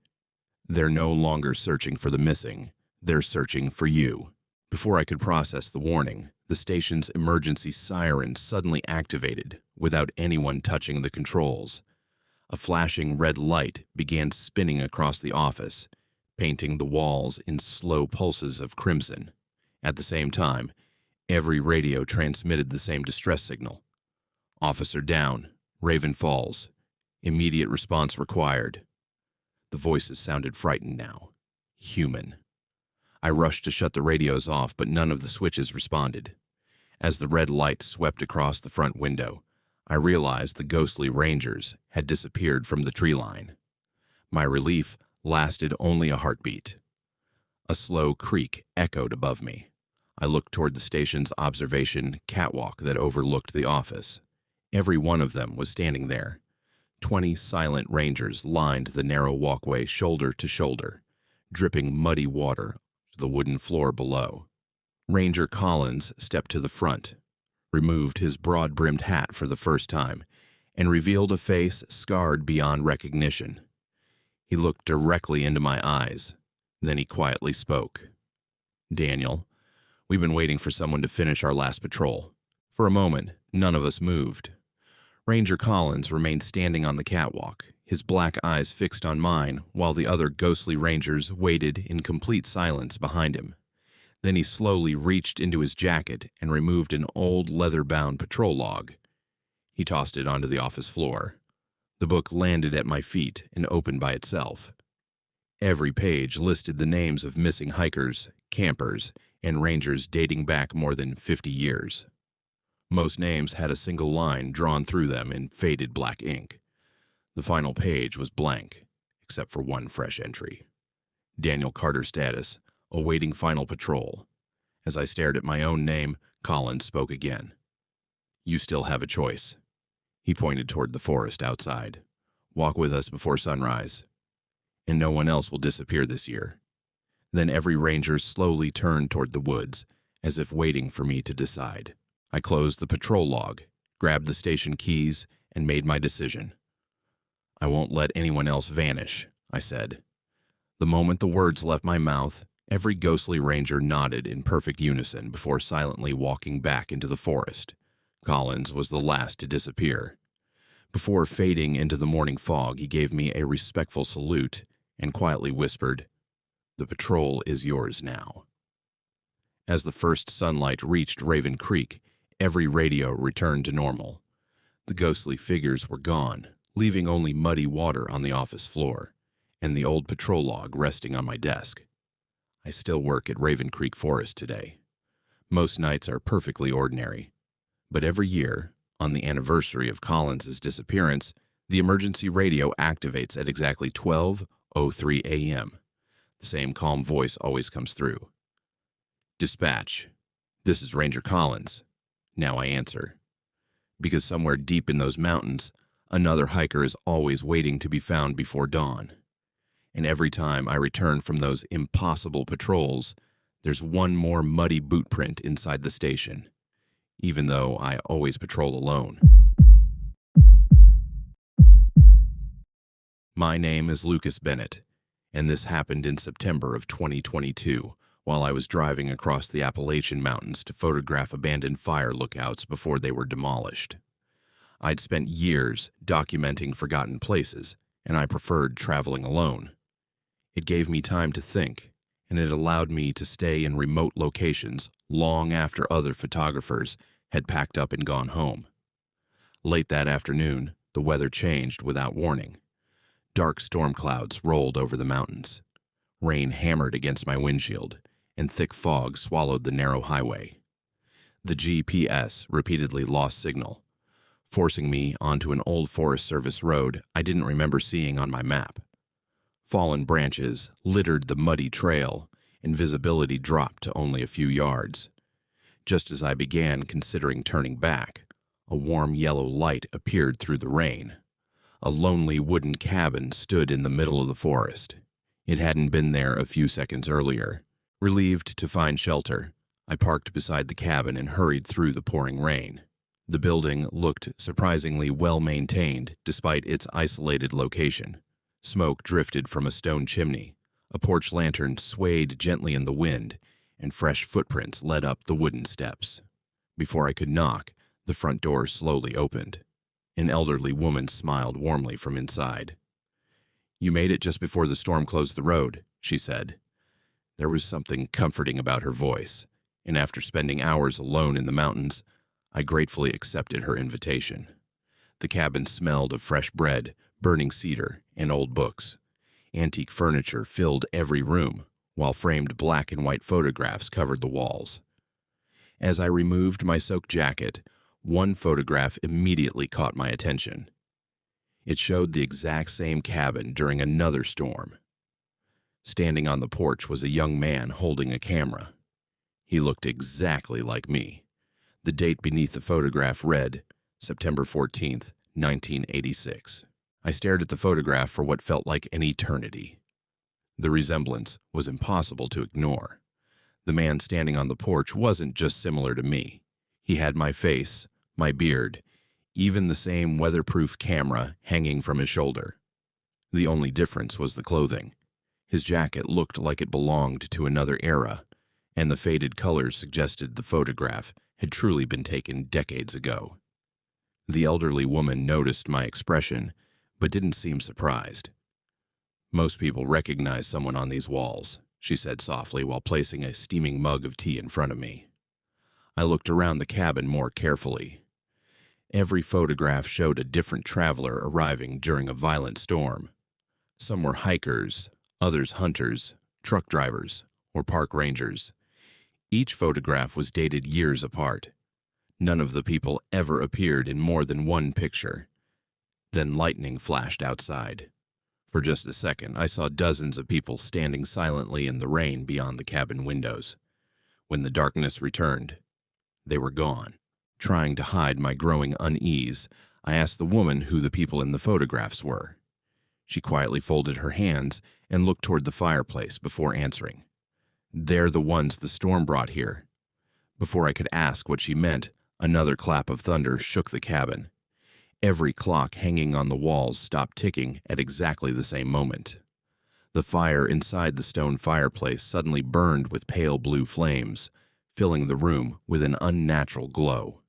they're no longer searching for the missing, they're searching for you. Before I could process the warning, the station's emergency siren suddenly activated without anyone touching the controls. A flashing red light began spinning across the office, painting the walls in slow pulses of crimson. At the same time, every radio transmitted the same distress signal. "Officer down, Raven Falls. Immediate response required." The voices sounded frightened now. Human. I rushed to shut the radios off, but none of the switches responded. As the red light swept across the front window, I realized the ghostly rangers had disappeared from the tree line. My relief lasted only a heartbeat. A slow creak echoed above me. I looked toward the station's observation catwalk that overlooked the office. Every one of them was standing there. 20 silent rangers lined the narrow walkway shoulder to shoulder, dripping muddy water to the wooden floor below. Ranger Collins stepped to the front, removed his broad-brimmed hat for the first time, and revealed a face scarred beyond recognition. He looked directly into my eyes. Then he quietly spoke. "Daniel, we've been waiting for someone to finish our last patrol." For a moment, none of us moved. Ranger Collins remained standing on the catwalk, his black eyes fixed on mine, while the other ghostly rangers waited in complete silence behind him. Then he slowly reached into his jacket and removed an old leather-bound patrol log. He tossed it onto the office floor. The book landed at my feet and opened by itself. Every page listed the names of missing hikers, campers, and rangers dating back more than 50 years. Most names had a single line drawn through them in faded black ink. The final page was blank, except for one fresh entry. "Daniel Carter status, awaiting final patrol." As I stared at my own name, Collins spoke again. "You still have a choice." He pointed toward the forest outside. "Walk with us before sunrise. And no one else will disappear this year." Then every ranger slowly turned toward the woods, as if waiting for me to decide. I closed the patrol log, grabbed the station keys, and made my decision. "I won't let anyone else vanish," I said. The moment the words left my mouth, every ghostly ranger nodded in perfect unison before silently walking back into the forest. Collins was the last to disappear. Before fading into the morning fog, he gave me a respectful salute and quietly whispered, "The patrol is yours now." As the first sunlight reached Raven Creek, every radio returned to normal. The ghostly figures were gone, leaving only muddy water on the office floor, and the old patrol log resting on my desk. I still work at Raven Creek Forest today. Most nights are perfectly ordinary. But every year, on the anniversary of Collins's disappearance, the emergency radio activates at exactly 12:03 a.m. The same calm voice always comes through. "Dispatch, this is Ranger Collins." Now I answer. Because somewhere deep in those mountains, another hiker is always waiting to be found before dawn. And every time I return from those impossible patrols, there's one more muddy boot print inside the station, even though I always patrol alone. My name is Lucas Bennett, and this happened in September of 2022, while I was driving across the Appalachian Mountains to photograph abandoned fire lookouts before they were demolished. I'd spent years documenting forgotten places, and I preferred traveling alone. It gave me time to think, and it allowed me to stay in remote locations long after other photographers had packed up and gone home. Late that afternoon, the weather changed without warning. Dark storm clouds rolled over the mountains. Rain hammered against my windshield, and thick fog swallowed the narrow highway. The GPS repeatedly lost signal, forcing me onto an old Forest Service road I didn't remember seeing on my map. Fallen branches littered the muddy trail, and visibility dropped to only a few yards. Just as I began considering turning back, a warm yellow light appeared through the rain. A lonely wooden cabin stood in the middle of the forest. It hadn't been there a few seconds earlier. Relieved to find shelter, I parked beside the cabin and hurried through the pouring rain. The building looked surprisingly well-maintained despite its isolated location. Smoke drifted from a stone chimney, a porch lantern swayed gently in the wind, and fresh footprints led up the wooden steps. Before I could knock, the front door slowly opened. An elderly woman smiled warmly from inside. "You made it just before the storm closed the road," she said. There was something comforting about her voice, and after spending hours alone in the mountains, I gratefully accepted her invitation. The cabin smelled of fresh bread, burning cedar, and old books. Antique furniture filled every room, while framed black and white photographs covered the walls. As I removed my soaked jacket, one photograph immediately caught my attention. It showed the exact same cabin during another storm. Standing on the porch was a young man holding a camera. He looked exactly like me. The date beneath the photograph read, September 14th, 1986. I stared at the photograph for what felt like an eternity. The resemblance was impossible to ignore. The man standing on the porch wasn't just similar to me. He had my face, my beard, even the same weatherproof camera hanging from his shoulder. The only difference was the clothing. His jacket looked like it belonged to another era, and the faded colors suggested the photograph had truly been taken decades ago. The elderly woman noticed my expression, but didn't seem surprised. "Most people recognize someone on these walls," she said softly while placing a steaming mug of tea in front of me. I looked around the cabin more carefully. Every photograph showed a different traveler arriving during a violent storm. Some were hikers, others hunters, truck drivers, or park rangers. Each photograph was dated years apart. None of the people ever appeared in more than one picture. Then lightning flashed outside. For just a second, I saw dozens of people standing silently in the rain beyond the cabin windows. When the darkness returned, they were gone. Trying to hide my growing unease, I asked the woman who the people in the photographs were. She quietly folded her hands and looked toward the fireplace before answering. "They're the ones the storm brought here." Before I could ask what she meant, another clap of thunder shook the cabin. Every clock hanging on the walls stopped ticking at exactly the same moment. The fire inside the stone fireplace suddenly burned with pale blue flames, filling the room with an unnatural glow.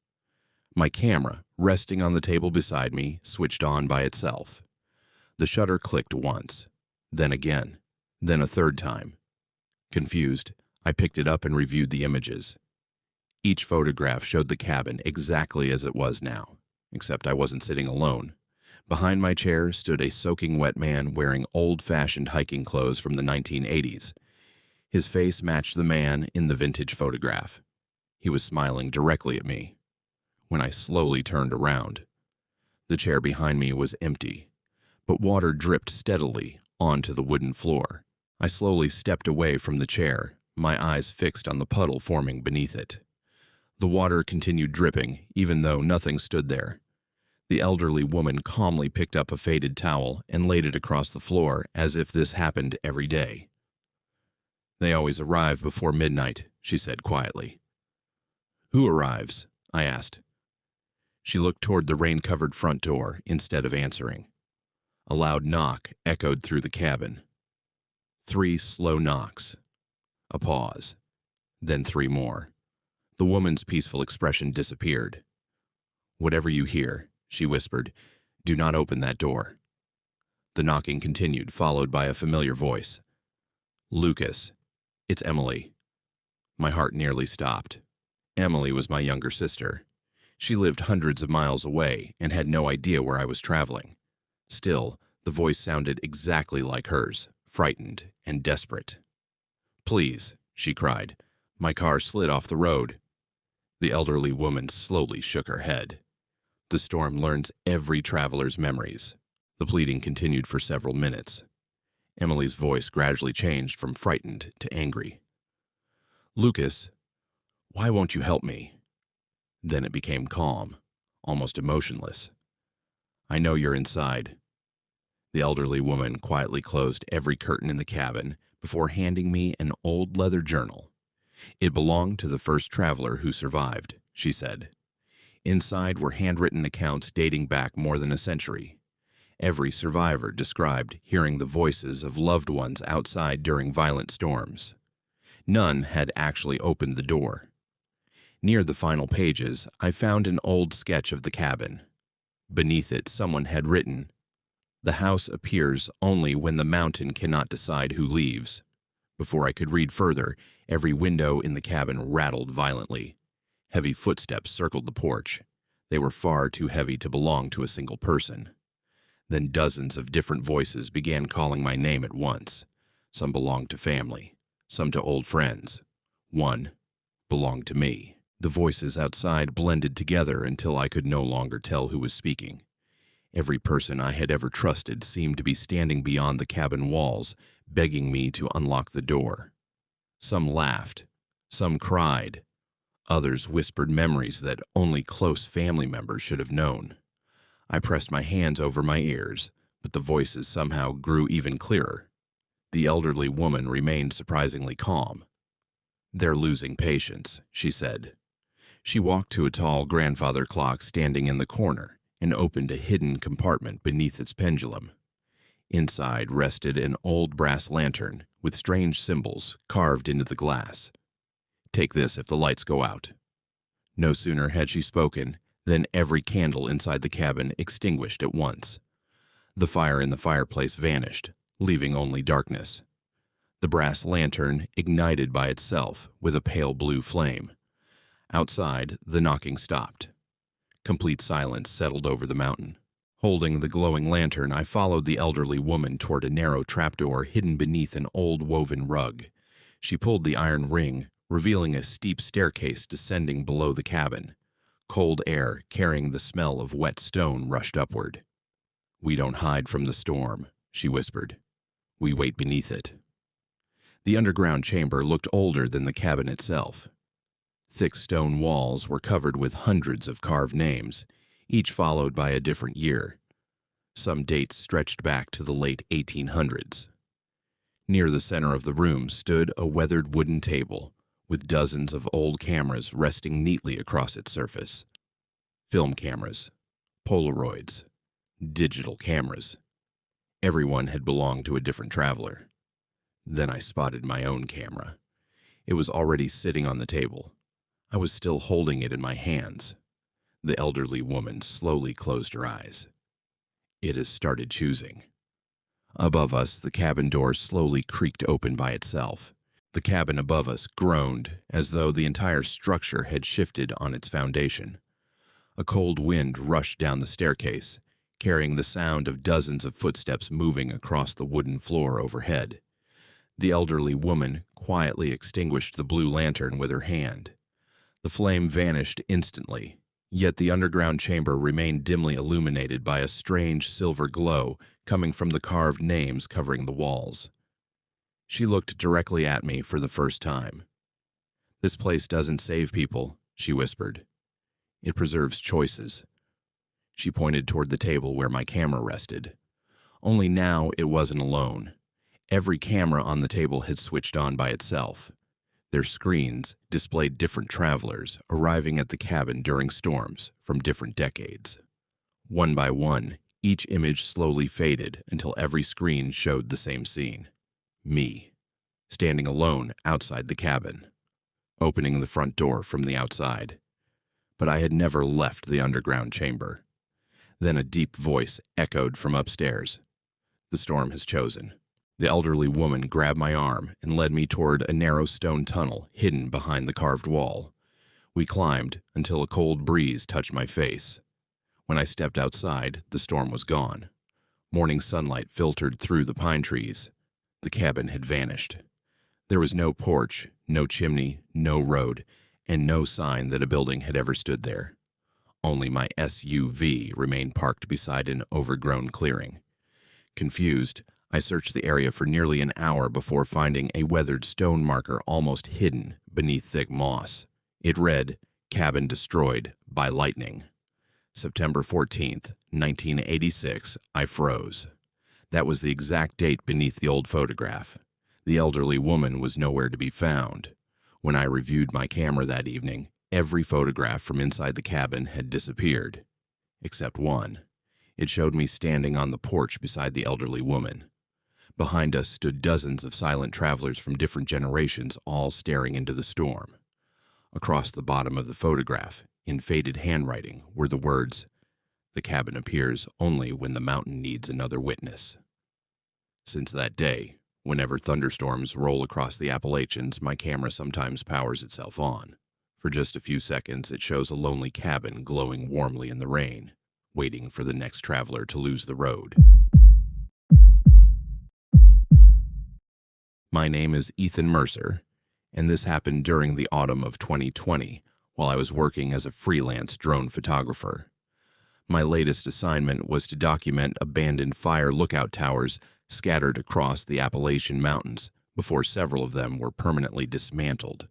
My camera, resting on the table beside me, switched on by itself. The shutter clicked once, then again, then a third time. Confused, I picked it up and reviewed the images. Each photograph showed the cabin exactly as it was now, except I wasn't sitting alone. Behind my chair stood a soaking wet man wearing old-fashioned hiking clothes from the 1980s. His face matched the man in the vintage photograph. He was smiling directly at me. When I slowly turned around, the chair behind me was empty, but water dripped steadily onto the wooden floor. I slowly stepped away from the chair, my eyes fixed on the puddle forming beneath it. The water continued dripping, even though nothing stood there. The elderly woman calmly picked up a faded towel and laid it across the floor as if this happened every day. "They always arrive before midnight," she said quietly. "Who arrives?" I asked. She looked toward the rain-covered front door instead of answering. A loud knock echoed through the cabin. 3 slow knocks. A pause. Then 3 more. The woman's peaceful expression disappeared. "Whatever you hear," she whispered, "do not open that door." The knocking continued, followed by a familiar voice. "Lucas, it's Emily." My heart nearly stopped. Emily was my younger sister. She lived hundreds of miles away and had no idea where I was traveling. Still, the voice sounded exactly like hers, frightened and desperate. "Please," she cried. "My car slid off the road." The elderly woman slowly shook her head. The storm learns every traveler's memories. The pleading continued for several minutes. Emily's voice gradually changed from frightened to angry. "Lucas, why won't you help me?" Then it became calm, almost emotionless. "I know you're inside." The elderly woman quietly closed every curtain in the cabin before handing me an old leather journal. "It belonged to the first traveler who survived," she said. Inside were handwritten accounts dating back more than a century. Every survivor described hearing the voices of loved ones outside during violent storms. None had actually opened the door. Near the final pages, I found an old sketch of the cabin. Beneath it, someone had written, "The house appears only when the mountain cannot decide who leaves." Before I could read further, every window in the cabin rattled violently. Heavy footsteps circled the porch. They were far too heavy to belong to a single person. Then dozens of different voices began calling my name at once. Some belonged to family, some to old friends. One belonged to me. The voices outside blended together until I could no longer tell who was speaking. Every person I had ever trusted seemed to be standing beyond the cabin walls, begging me to unlock the door. Some laughed, some cried, others whispered memories that only close family members should have known. I pressed my hands over my ears, but the voices somehow grew even clearer. The elderly woman remained surprisingly calm. "They're losing patience," she said. She walked to a tall grandfather clock standing in the corner and opened a hidden compartment beneath its pendulum. Inside rested an old brass lantern with strange symbols carved into the glass. "Take this if the lights go out." No sooner had she spoken than every candle inside the cabin extinguished at once. The fire in the fireplace vanished, leaving only darkness. The brass lantern ignited by itself with a pale blue flame. Outside, the knocking stopped. Complete silence settled over the mountain. Holding the glowing lantern, I followed the elderly woman toward a narrow trapdoor hidden beneath an old woven rug. She pulled the iron ring, revealing a steep staircase descending below the cabin. Cold air, carrying the smell of wet stone, rushed upward. "We don't hide from the storm," she whispered. "We wait beneath it." The underground chamber looked older than the cabin itself. Thick stone walls were covered with hundreds of carved names, each followed by a different year. Some dates stretched back to the late 1800s. Near the center of the room stood a weathered wooden table, with dozens of old cameras resting neatly across its surface. Film cameras, Polaroids, digital cameras. Everyone had belonged to a different traveler. Then I spotted my own camera. It was already sitting on the table. I was still holding it in my hands. The elderly woman slowly closed her eyes. "It has started choosing." Above us, the cabin door slowly creaked open by itself. The cabin above us groaned as though the entire structure had shifted on its foundation. A cold wind rushed down the staircase, carrying the sound of dozens of footsteps moving across the wooden floor overhead. The elderly woman quietly extinguished the blue lantern with her hand. The flame vanished instantly, yet the underground chamber remained dimly illuminated by a strange silver glow coming from the carved names covering the walls. She looked directly at me for the first time. "This place doesn't save people," she whispered. "It preserves choices." She pointed toward the table where my camera rested. Only now it wasn't alone. Every camera on the table had switched on by itself. Their screens displayed different travelers arriving at the cabin during storms from different decades. One by one, each image slowly faded until every screen showed the same scene. Me, standing alone outside the cabin, opening the front door from the outside. But I had never left the underground chamber. Then a deep voice echoed from upstairs. "The storm has chosen." The elderly woman grabbed my arm and led me toward a narrow stone tunnel hidden behind the carved wall. We climbed until a cold breeze touched my face. When I stepped outside, the storm was gone. Morning sunlight filtered through the pine trees. The cabin had vanished. There was no porch, no chimney, no road, and no sign that a building had ever stood there. Only my SUV remained parked beside an overgrown clearing. Confused, I searched the area for nearly an hour before finding a weathered stone marker almost hidden beneath thick moss. It read, "Cabin destroyed by lightning. September 14th, 1986, I froze." That was the exact date beneath the old photograph. The elderly woman was nowhere to be found. When I reviewed my camera that evening, every photograph from inside the cabin had disappeared, except one. It showed me standing on the porch beside the elderly woman. Behind us stood dozens of silent travelers from different generations, all staring into the storm. Across the bottom of the photograph, in faded handwriting, were the words, "The cabin appears only when the mountain needs another witness." Since that day, whenever thunderstorms roll across the Appalachians, my camera sometimes powers itself on. For just a few seconds, it shows a lonely cabin glowing warmly in the rain, waiting for the next traveler to lose the road. My name is Ethan Mercer, and this happened during the autumn of 2020 while I was working as a freelance drone photographer. My latest assignment was to document abandoned fire lookout towers scattered across the Appalachian Mountains before several of them were permanently dismantled.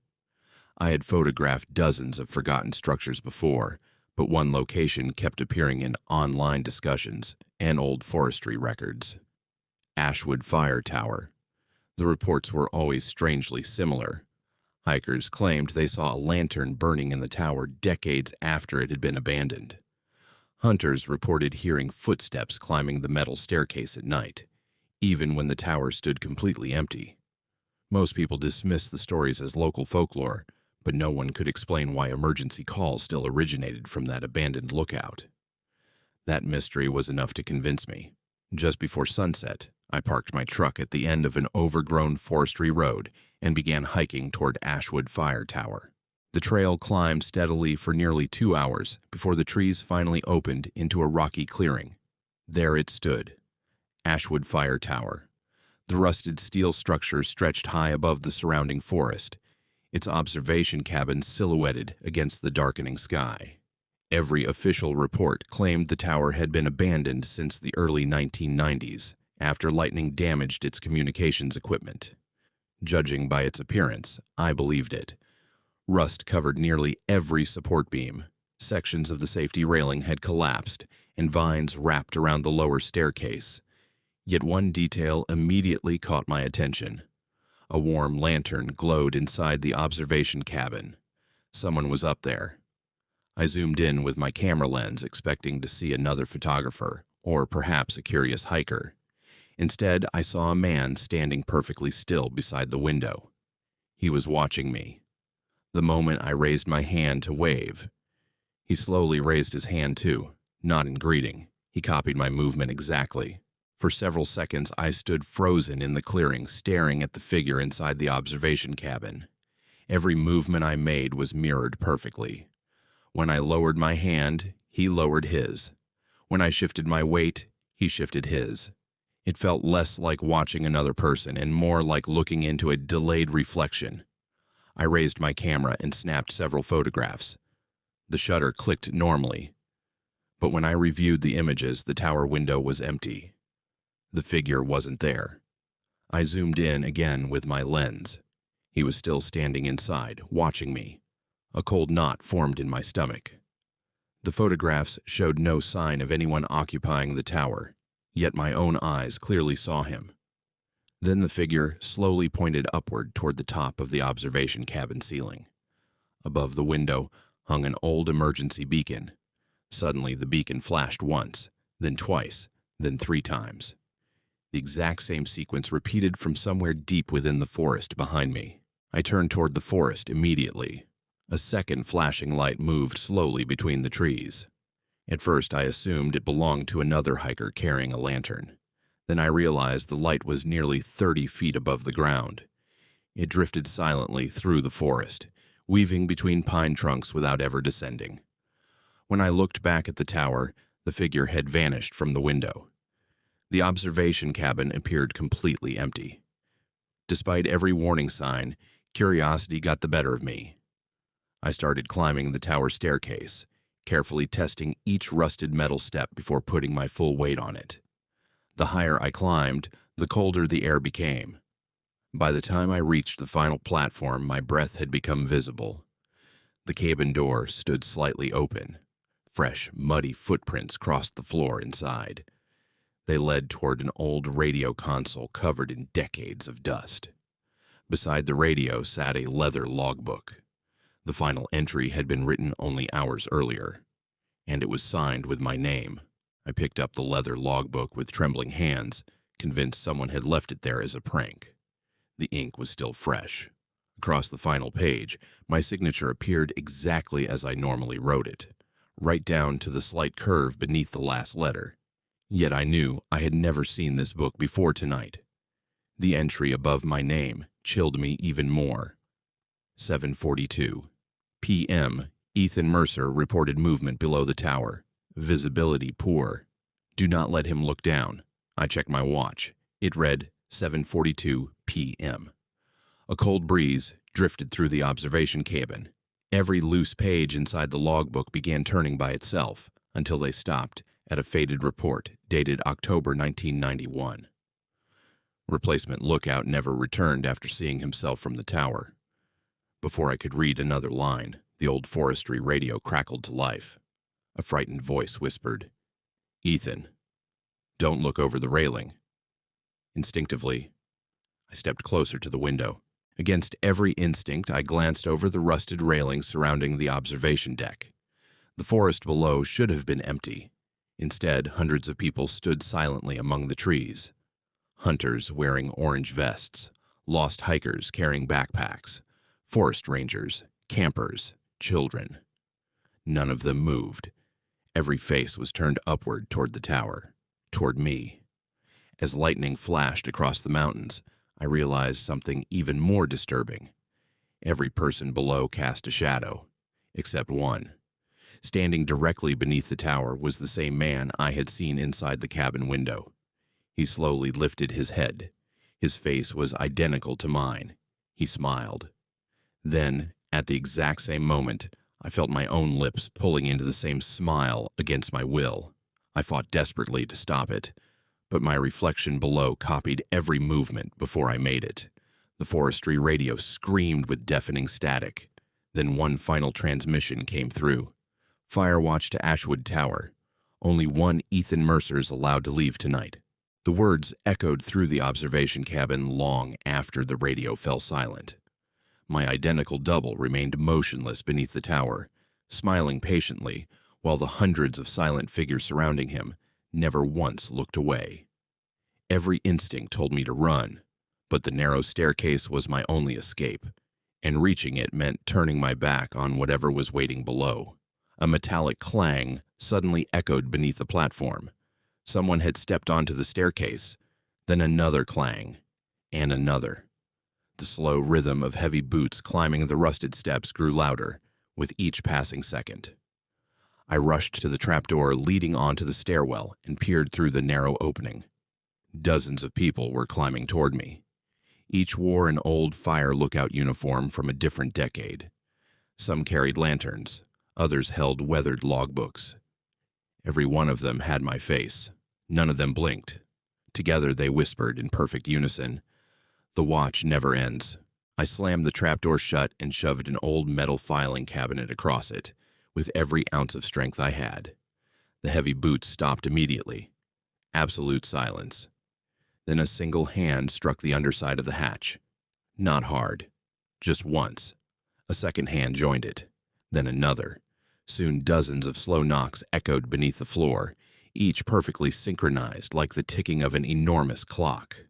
I had photographed dozens of forgotten structures before, but one location kept appearing in online discussions and old forestry records. Ashwood Fire Tower. The reports were always strangely similar. Hikers claimed they saw a lantern burning in the tower decades after it had been abandoned. Hunters reported hearing footsteps climbing the metal staircase at night, even when the tower stood completely empty. Most people dismissed the stories as local folklore, but no one could explain why emergency calls still originated from that abandoned lookout. That mystery was enough to convince me. Just before sunset, I parked my truck at the end of an overgrown forestry road and began hiking toward Ashwood Fire Tower. The trail climbed steadily for nearly 2 hours before the trees finally opened into a rocky clearing. There it stood, Ashwood Fire Tower. The rusted steel structure stretched high above the surrounding forest, its observation cabin silhouetted against the darkening sky. Every official report claimed the tower had been abandoned since the early 1990s, after lightning damaged its communications equipment. Judging by its appearance, I believed it. Rust covered nearly every support beam. Sections of the safety railing had collapsed, and vines wrapped around the lower staircase. Yet one detail immediately caught my attention. A warm lantern glowed inside the observation cabin. Someone was up there. I zoomed in with my camera lens, expecting to see another photographer, or perhaps a curious hiker. Instead, I saw a man standing perfectly still beside the window. He was watching me. The moment I raised my hand to wave, he slowly raised his hand too, not in greeting. He copied my movement exactly. For several seconds, I stood frozen in the clearing, staring at the figure inside the observation cabin. Every movement I made was mirrored perfectly. When I lowered my hand, he lowered his. When I shifted my weight, he shifted his. It felt less like watching another person and more like looking into a delayed reflection. I raised my camera and snapped several photographs. The shutter clicked normally, but when I reviewed the images, the tower window was empty. The figure wasn't there. I zoomed in again with my lens. He was still standing inside, watching me. A cold knot formed in my stomach. The photographs showed no sign of anyone occupying the tower, yet my own eyes clearly saw him. Then the figure slowly pointed upward toward the top of the observation cabin ceiling. Above the window hung an old emergency beacon. Suddenly, the beacon flashed once, then twice, then 3 times. The exact same sequence repeated from somewhere deep within the forest behind me. I turned toward the forest immediately. A second flashing light moved slowly between the trees. At first, I assumed it belonged to another hiker carrying a lantern. Then I realized the light was nearly 30 feet above the ground. It drifted silently through the forest, weaving between pine trunks without ever descending. When I looked back at the tower, the figure had vanished from the window. The observation cabin appeared completely empty. Despite every warning sign, curiosity got the better of me. I started climbing the tower staircase, carefully testing each rusted metal step before putting my full weight on it. The higher I climbed, the colder the air became. By the time I reached the final platform, my breath had become visible. The cabin door stood slightly open. Fresh, muddy footprints crossed the floor inside. They led toward an old radio console covered in decades of dust. Beside the radio sat a leather logbook. The final entry had been written only hours earlier, and it was signed with my name. I picked up the leather logbook with trembling hands, convinced someone had left it there as a prank. The ink was still fresh. Across the final page, my signature appeared exactly as I normally wrote it, right down to the slight curve beneath the last letter. Yet I knew I had never seen this book before tonight. The entry above my name chilled me even more. 7:42 p.m. Ethan Mercer reported movement below the tower. Visibility poor. Do not let him look down. I checked my watch. It read 7:42 p.m. A cold breeze drifted through the observation cabin. Every loose page inside the logbook began turning by itself until they stopped at a faded report dated October 1991. Replacement lookout never returned after seeing himself from the tower. Before I could read another line, the old forestry radio crackled to life. A frightened voice whispered, "Ethan, don't look over the railing." Instinctively, I stepped closer to the window. Against every instinct, I glanced over the rusted railing surrounding the observation deck. The forest below should have been empty. Instead, hundreds of people stood silently among the trees. Hunters wearing orange vests, lost hikers carrying backpacks, forest rangers, campers, children. None of them moved. Every face was turned upward toward the tower, toward me. As lightning flashed across the mountains, I realized something even more disturbing. Every person below cast a shadow, except one. Standing directly beneath the tower was the same man I had seen inside the cabin window. He slowly lifted his head. His face was identical to mine. He smiled. Then, at the exact same moment, I felt my own lips pulling into the same smile against my will. I fought desperately to stop it, but my reflection below copied every movement before I made it. The forestry radio screamed with deafening static. Then one final transmission came through. Firewatch to Ashwood Tower. Only one Ethan Mercer is allowed to leave tonight. The words echoed through the observation cabin long after the radio fell silent. My identical double remained motionless beneath the tower, smiling patiently, while the hundreds of silent figures surrounding him never once looked away. Every instinct told me to run, but the narrow staircase was my only escape, and reaching it meant turning my back on whatever was waiting below. A metallic clang suddenly echoed beneath the platform. Someone had stepped onto the staircase, then another clang, and another. The slow rhythm of heavy boots climbing the rusted steps grew louder with each passing second. I rushed to the trapdoor leading onto the stairwell and peered through the narrow opening. Dozens of people were climbing toward me. Each wore an old fire lookout uniform from a different decade. Some carried lanterns, others held weathered logbooks. Every one of them had my face. None of them blinked. Together they whispered in perfect unison, "The watch never ends." I slammed the trapdoor shut and shoved an old metal filing cabinet across it, with every ounce of strength I had. The heavy boots stopped immediately. Absolute silence. Then a single hand struck the underside of the hatch. Not hard. Just once. A second hand joined it. Then another. Soon dozens of slow knocks echoed beneath the floor, each perfectly synchronized like the ticking of an enormous clock.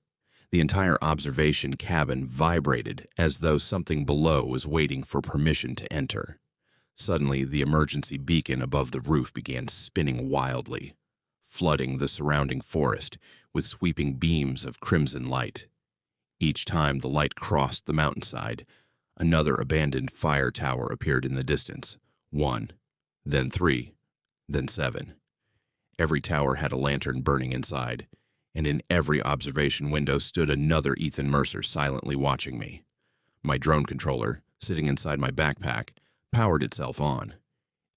The entire observation cabin vibrated as though something below was waiting for permission to enter. Suddenly, the emergency beacon above the roof began spinning wildly, flooding the surrounding forest with sweeping beams of crimson light. Each time the light crossed the mountainside, another abandoned fire tower appeared in the distance. 1, then 3, then 7. Every tower had a lantern burning inside, and in every observation window stood another Ethan Mercer silently watching me. My drone controller, sitting inside my backpack, powered itself on.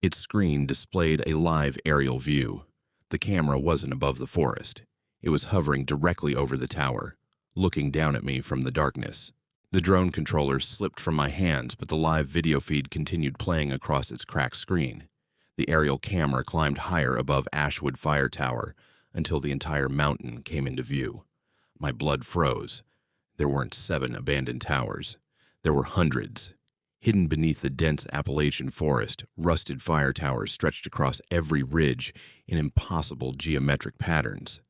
Its screen displayed a live aerial view. The camera wasn't above the forest. It was hovering directly over the tower, looking down at me from the darkness. The drone controller slipped from my hands, but the live video feed continued playing across its cracked screen. The aerial camera climbed higher above Ashwood Fire Tower until the entire mountain came into view. My blood froze. There weren't 7 abandoned towers. There were hundreds. Hidden beneath the dense Appalachian forest, rusted fire towers stretched across every ridge in impossible geometric patterns,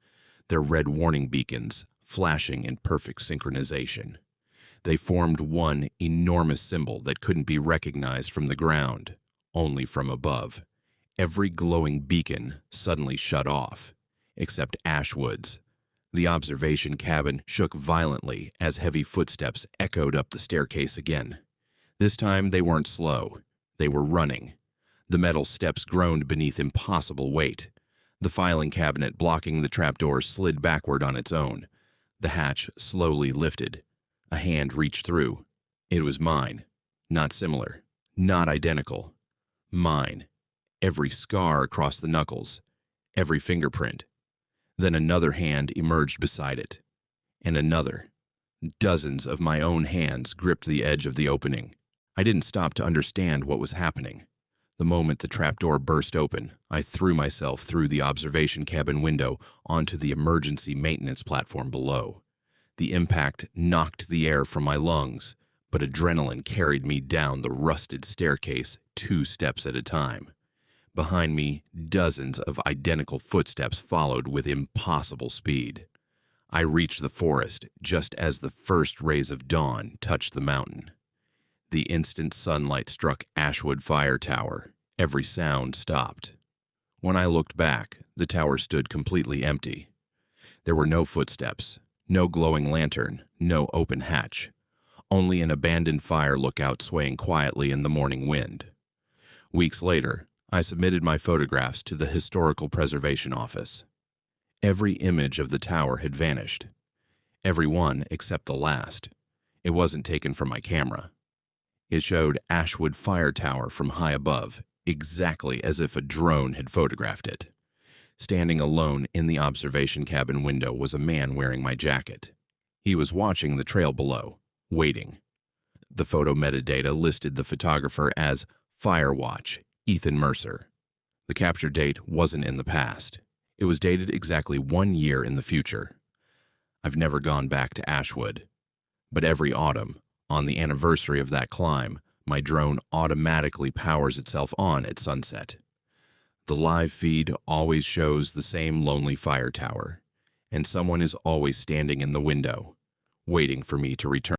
their red warning beacons flashing in perfect synchronization. They formed one enormous symbol that couldn't be recognized from the ground, only from above. Every glowing beacon suddenly shut off, except Ashwood's. The observation cabin shook violently as heavy footsteps echoed up the staircase again. This time they weren't slow. They were running. The metal steps groaned beneath impossible weight. The filing cabinet blocking the trapdoor slid backward on its own. The hatch slowly lifted. A hand reached through. It was mine. Not similar. Not identical. Mine. Every scar across the knuckles. Every fingerprint. Then another hand emerged beside it. And another. Dozens of my own hands gripped the edge of the opening. I didn't stop to understand what was happening. The moment the trapdoor burst open, I threw myself through the observation cabin window onto the emergency maintenance platform below. The impact knocked the air from my lungs, but adrenaline carried me down the rusted staircase 2 steps at a time. Behind me, dozens of identical footsteps followed with impossible speed. I reached the forest just as the first rays of dawn touched the mountain. The instant sunlight struck Ashwood Fire Tower. Every sound stopped. When I looked back, the tower stood completely empty. There were no footsteps, no glowing lantern, no open hatch. Only an abandoned fire lookout swaying quietly in the morning wind. Weeks later, I submitted my photographs to the Historical Preservation Office. Every image of the tower had vanished. Every one except the last. It wasn't taken from my camera. It showed Ashwood Fire Tower from high above, exactly as if a drone had photographed it. Standing alone in the observation cabin window was a man wearing my jacket. He was watching the trail below, waiting. The photo metadata listed the photographer as Firewatch, Ethan Mercer. The capture date wasn't in the past. It was dated exactly 1 year in the future. I've never gone back to Ashwood, but every autumn, on the anniversary of that climb, my drone automatically powers itself on at sunset. The live feed always shows the same lonely fire tower, and someone is always standing in the window, waiting for me to return.